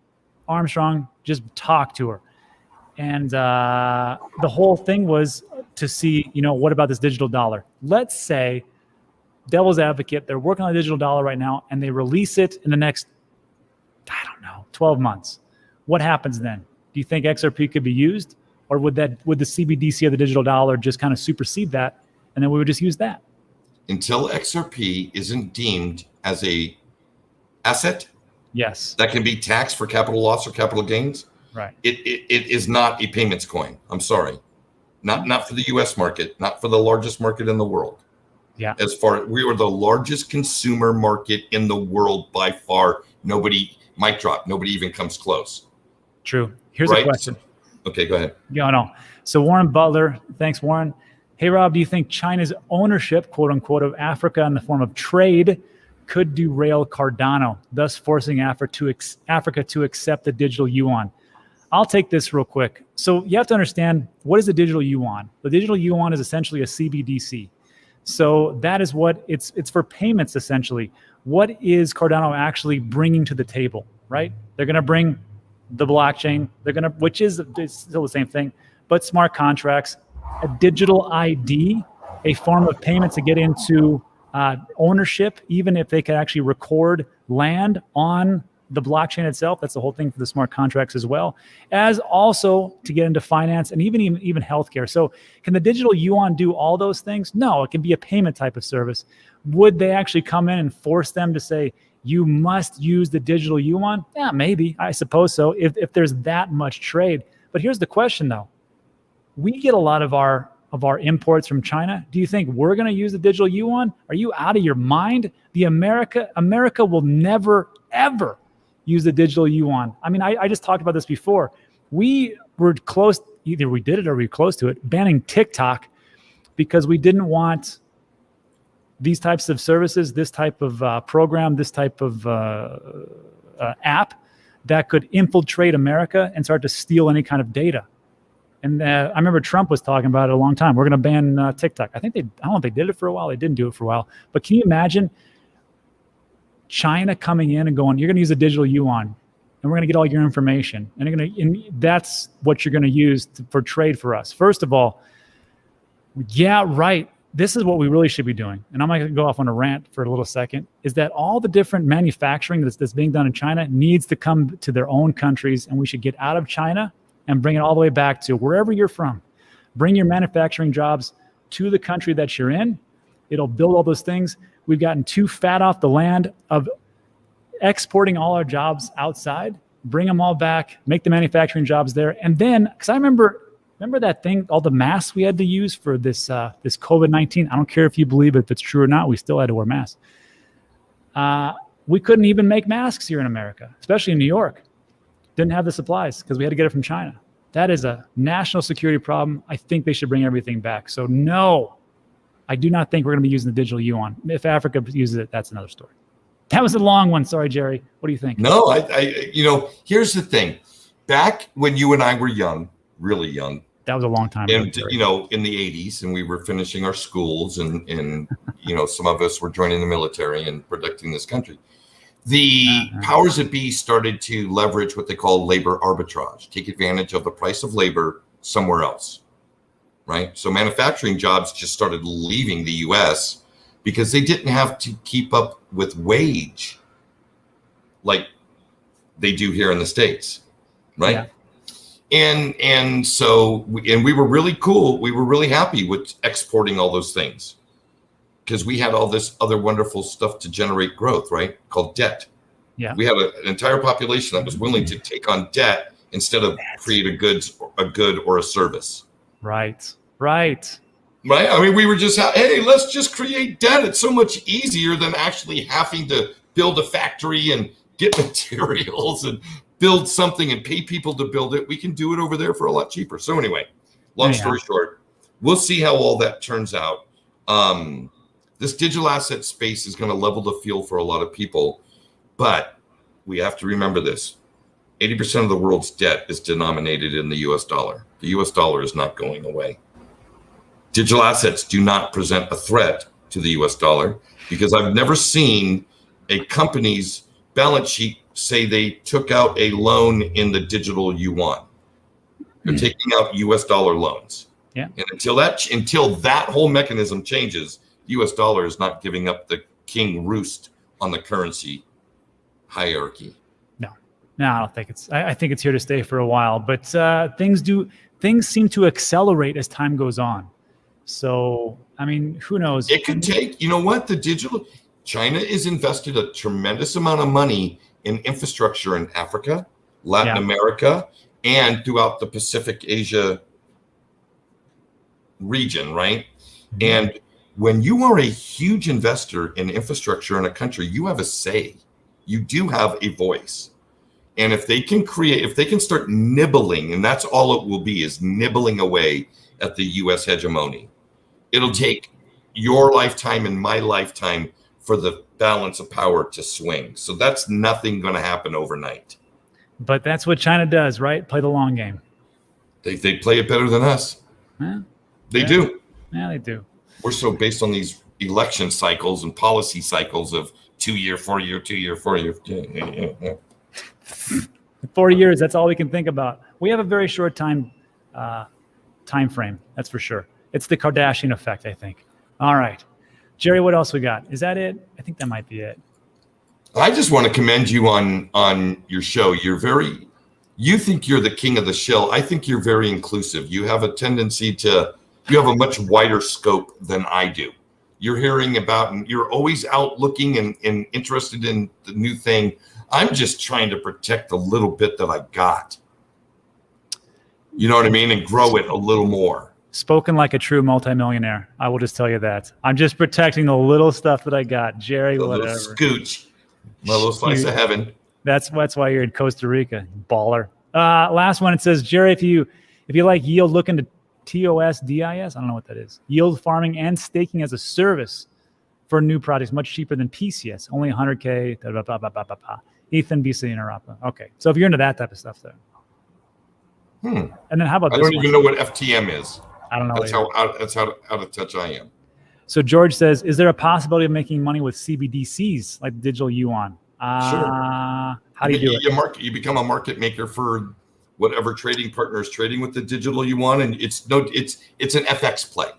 Armstrong just talked to her. And the whole thing was to see, what about this digital dollar? Let's say, devil's advocate, they're working on a digital dollar right now and they release it in the next, 12 months. What happens then? Do you think XRP could be used, or would the CBDC of the digital dollar just kind of supersede that, and then we would just use that? Until XRP isn't deemed as a asset, yes, that can be taxed for capital loss or capital gains, right? It is not a payments coin. I'm sorry, not for the U.S. market, not for the largest market in the world. Yeah, we are the largest consumer market in the world by far. Nobody, mic drop, nobody even comes close. True. Here's a question. Okay, go ahead. Yeah, no. So Warren Butler, thanks, Warren. Hey, Rob, do you think China's ownership, quote unquote, of Africa in the form of trade could derail Cardano, thus forcing Africa to accept the digital yuan? I'll take this real quick. So you have to understand, what is the digital yuan? The digital yuan is essentially a CBDC. So that is what it's for payments, essentially. What is Cardano actually bringing to the table, right? They're going to bring the blockchain, it's still the same thing, but smart contracts, a digital ID, a form of payment to get into ownership, even if they could actually record land on the blockchain itself. That's the whole thing for the smart contracts as well, as also to get into finance and even healthcare. So can the digital yuan do all those things? No, it can be a payment type of service. Would they actually come in and force them to say, you must use the digital yuan? Yeah, maybe. I suppose so, if there's that much trade. But here's the question, though. We get a lot of our imports from China. Do you think we're going to use the digital yuan? Are you out of your mind? America will never, ever use the digital yuan. I mean, I just talked about this before. We were close, either we did it or we were close to it, banning TikTok because we didn't want these types of services, this type of program, this type of app that could infiltrate America and start to steal any kind of data. And I remember Trump was talking about it a long time. We're going to ban TikTok. I don't know if they did it for a while. They didn't do it for a while. But can you imagine China coming in and going, you're going to use a digital yuan and we're going to get all your information. And that's what you're going to use for trade for us. First of all, yeah, right. This is what we really should be doing. And I'm going to go off on a rant for a little second, is that all the different manufacturing that's being done in China needs to come to their own countries. And we should get out of China and bring it all the way back to wherever you're from. Bring your manufacturing jobs to the country that you're in. It'll build all those things. We've gotten too fat off the land of exporting all our jobs outside, bring them all back, make the manufacturing jobs there. And then, because I remember that thing, all the masks we had to use for this COVID-19. I don't care if you believe it, if it's true or not, we still had to wear masks. We couldn't even make masks here in America, especially in New York. Didn't have the supplies because we had to get it from China. That is a national security problem. I think they should bring everything back. So no, I do not think we're going to be using the digital yuan. If Africa uses it, that's another story. That was a long one. Sorry, Jerry. What do you think? No, here's the thing. Back when you and I were young, really young. That was a long time ago. And, in the 80s, and we were finishing our schools and some of us were joining the military and protecting this country. The powers that be started to leverage what they call labor arbitrage, take advantage of the price of labor somewhere else, right? So manufacturing jobs just started leaving the U.S. because they didn't have to keep up with wage like they do here in the States, right? Yeah. And so we were really cool. We were really happy with exporting all those things, because we had all this other wonderful stuff to generate growth, right? Called debt. Yeah. We had an entire population that was willing to take on debt instead of create a good or a service. Right. I mean, we were just, hey, let's just create debt. It's so much easier than actually having to build a factory and get materials and build something and pay people to build it. We can do it over there for a lot cheaper. So anyway, long story short, we'll see how all that turns out. This digital asset space is going to level the field for a lot of people, but we have to remember this. 80% of the world's debt is denominated in the US dollar. The US dollar is not going away. Digital assets do not present a threat to the US dollar because I've never seen a company's balance sheet say they took out a loan in the digital yuan. They're taking out US dollar loans. Yeah. And until that whole mechanism changes, the US dollar is not giving up the king roost on the currency hierarchy. No, I don't think I think it's here to stay for a while, but things seem to accelerate as time goes on. So, I mean, who knows? It could take, you know what? China is invested a tremendous amount of money in infrastructure in Africa, Latin America, and throughout the Pacific Asia region, right? Mm-hmm. And when you are a huge investor in infrastructure in a country, you have a say. You do have a voice. And if they can start nibbling, and that's all it will be, is nibbling away at the US hegemony. It'll take your lifetime and my lifetime for the balance of power to swing. So that's nothing going to happen overnight. But that's what China does, right? Play the long game. They play it better than us. They do. Yeah, they do. We're so based on these election cycles and policy cycles of 2 year, 4 year, 2 year, 4 year. 4 years, that's all we can think about. We have a very short time frame, that's for sure. It's the Kardashian effect, I think. All right. Jerry, what else we got? Is that it? I think that might be it. I just want to commend you on your show. You think you're the king of the show. I think you're very inclusive. You have a tendency you have a much wider scope than I do. You're hearing about, and you're always out looking and interested in the new thing. I'm just trying to protect the little bit that I got. You know what I mean? And grow it a little more. Spoken like a true multimillionaire. I will just tell you that. I'm just protecting the little stuff that I got. Jerry, the whatever. Little scooch. My little slice of heaven. That's why you're in Costa Rica, baller. Last one, it says, Jerry, if you like yield, look into TOSDIS. I don't know what that is. Yield farming and staking as a service for new projects, much cheaper than PCS. Only 100K. Ethan, BC, and Arapa. Okay, so if you're into that type of stuff, there. And then how about this? I don't even know what FTM is. I don't know. That's how out of touch I am. So George says, is there a possibility of making money with CBDCs like digital yuan? Sure. How do you do it? You become a market maker for whatever trading partner is trading with the digital yuan, and it's an FX play.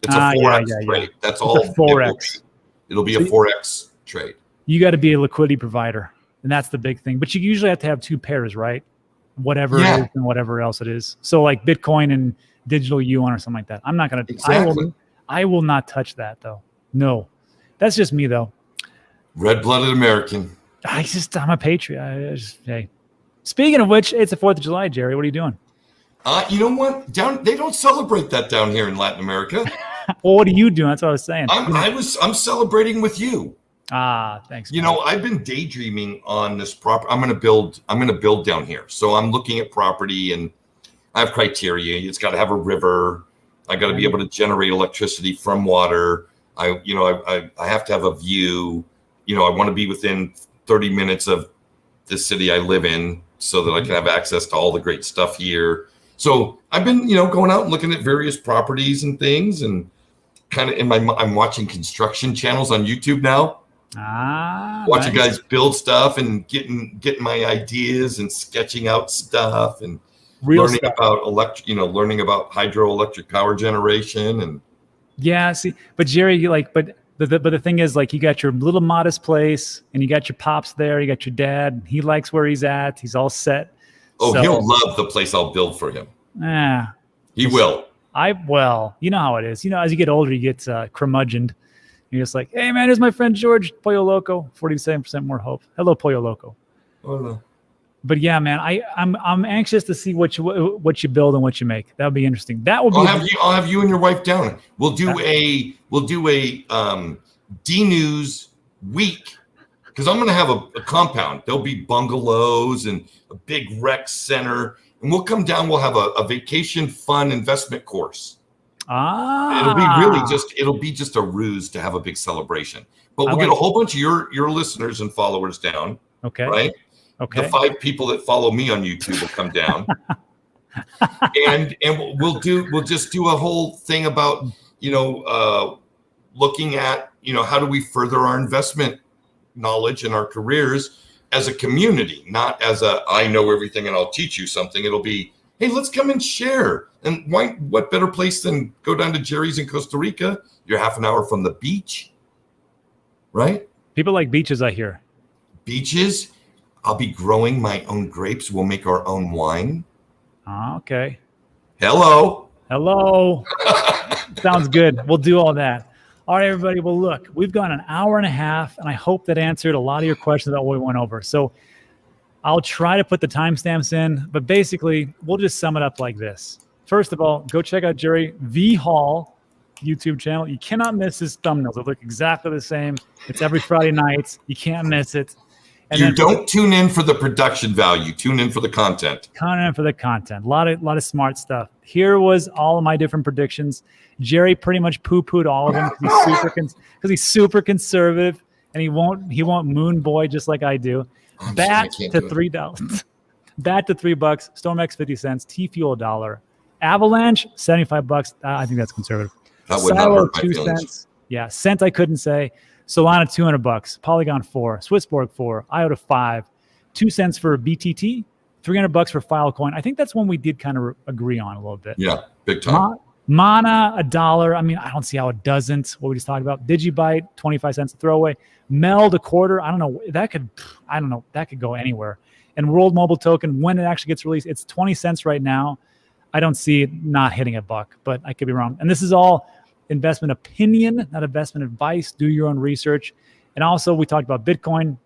It's a forex trade. That's all. Forex. It'll be a forex trade. You got to be a liquidity provider, and that's the big thing. But you usually have to have two pairs, right? Whatever it is and whatever else it is. So like Bitcoin and digital yuan or something like that. I'm not going to. Exactly. I will not touch that though. No, that's just me though. Red-blooded American. I'm a patriot. Hey. Speaking of which, it's the 4th of July, Jerry. What are you doing? You know what? They don't celebrate that down here in Latin America. Well, what are you doing? That's what I was saying. I'm celebrating with you. Thanks. You know, I've been daydreaming on this property. I'm going to build down here. So I'm looking at property and I have criteria. It's got to have a river. I got to be able to generate electricity from water. I have to have a view. You know, I want to be within 30 minutes of the city I live in so that I can have access to all the great stuff here. So I've been, going out and looking at various properties and things, and kind of I'm watching construction channels on YouTube now. Watching guys build stuff and getting my ideas and sketching out stuff and learning about learning about hydroelectric power generation and but Jerry, but the thing is, like, you got your little modest place and you got your pops there, you got your dad, he likes where he's at, he's all set. He'll love the place I'll build for him. He will. You know how it is. As you get older, you get curmudgeoned. You're just like, hey man, here's my friend George, Pollo Loco, 47% more hope. Hello, Pollo Loco. Hello. But yeah, man, I'm anxious to see what you build and what you make. That would be interesting. That will be. I'll have you and your wife down. We'll do a D-News week, because I'm going to have a compound. There'll be bungalows and a big rec center, and we'll come down. We'll have a vacation fun investment course. It'll be just a ruse to have a big celebration. But we'll get a whole bunch of your listeners and followers down. Okay. Right? Okay. The 5 people that follow me on YouTube will come down. and we'll just do a whole thing about, looking at, how do we further our investment knowledge in our careers as a community, not as I know everything and I'll teach you something. It'll be, hey, let's come and share. And what better place than go down to Jerry's in Costa Rica? You're half an hour from the beach, right? People like beaches, I hear. Beaches. I'll be growing my own grapes. We'll make our own wine. Okay. Hello. Sounds good. We'll do all that. All right, everybody. Well, look, we've gone an hour and a half, and I hope that answered a lot of your questions that we went over. So I'll try to put the timestamps in, but basically, we'll just sum it up like this. First of all, go check out Jerry V. Hall YouTube channel. You cannot miss his thumbnails. They look exactly the same. It's every Friday nights. You can't miss it. And you don't tune in for the production value. Tune in for the content. A lot of smart stuff. Here was all of my different predictions. Jerry pretty much poo-pooed all of them because he's super conservative, and he won't moon boy just like I do. Bat to $3. Bat to $3. Storm X 50 cents. T Fuel $1. Avalanche $75. I think that's conservative. That would not hurt my 2 feelings. cents. Yeah, cent I couldn't say. Solana $200, Polygon 4, Swissborg 4, Iota 5, 2 cents for BTT, $300 for Filecoin. I think that's one we did kind of agree on a little bit. Yeah, big time. Mana $1. I mean, I don't see how it doesn't. What we just talked about. Digibyte 25 cents a throwaway. Meld $0.25. I don't know. That could go anywhere. And World Mobile Token, when it actually gets released, it's 20 cents right now. I don't see it not hitting $1, but I could be wrong. And this is all investment opinion, not investment advice. Do your own research. And also, we talked about Bitcoin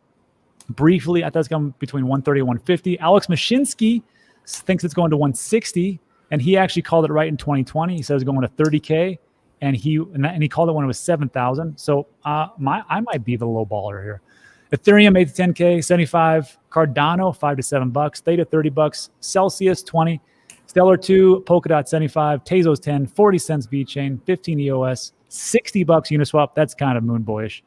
briefly. I thought it's going between 130 and 150. Alex Mashinsky thinks it's going to 160, and he actually called it right in 2020. He said it's going to 30K, and he called it when it was 7,000. So I might be the low baller here. Ethereum 8 to 10K, 75. Cardano $5 to $7. Theta $30. Celsius 20. Stellar 2, Polkadot 75, Tezos 10, 40 cents VeChain, 15 EOS, $60 Uniswap. That's kind of moon boyish.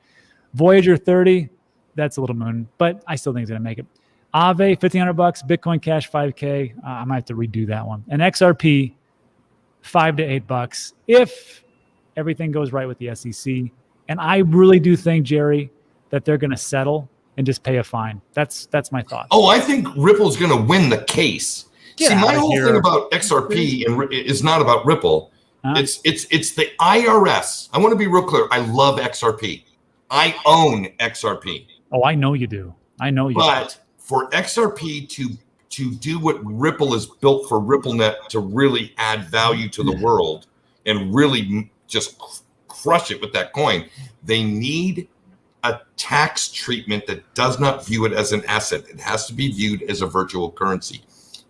Voyager 30, that's a little moon, but I still think it's going to make it. Aave $1,500, Bitcoin Cash 5K. I might have to redo that one. And XRP $5 to $8 if everything goes right with the SEC. And I really do think, Jerry, that they're going to settle and just pay a fine. That's my thought. Oh, I think Ripple's going to win the case. See, my whole thing about XRP is not about Ripple. It's the IRS. I want to be real clear. I love XRP. I own XRP. Oh, I know you do. But for XRP to do what Ripple is built for RippleNet to really add value to the world and really just crush it with that coin, they need a tax treatment that does not view it as an asset. It has to be viewed as a virtual currency.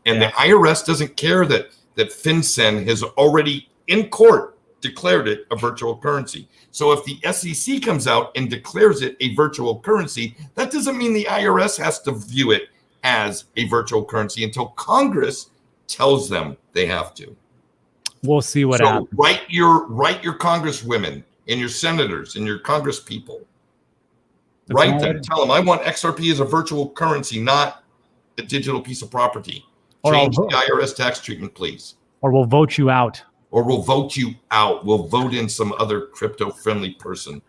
And the IRS doesn't care that FinCEN has already in court declared it a virtual currency. So if the SEC comes out and declares it a virtual currency, that doesn't mean the IRS has to view it as a virtual currency until Congress tells them they have to. We'll see what happens. Write your congresswomen and your senators and your congress people. Write them. Tell them I want XRP as a virtual currency, not a digital piece of property. Change the IRS tax treatment, please. Or we'll vote you out. We'll vote in some other crypto-friendly person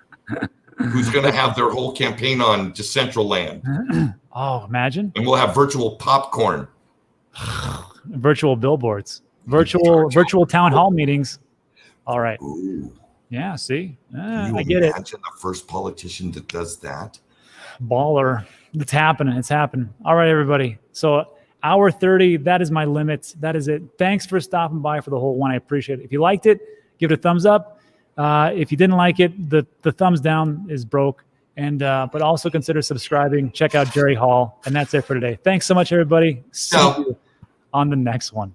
who's going to have their whole campaign on Decentraland. Oh, imagine. And we'll have virtual popcorn. Virtual billboards. Virtual town hall meetings. All right. Ooh. Yeah, see? Can you I get it. Imagine the first politician that does that. Baller. It's happening. All right, everybody. So hour 30, that is my limit. That is it. Thanks for stopping by for the whole one. I appreciate it. If you liked it, give it a thumbs up. If you didn't like it, the thumbs down is broke. And but also consider subscribing. Check out Jerry Hall. And that's it for today. Thanks so much, everybody. See you on the next one.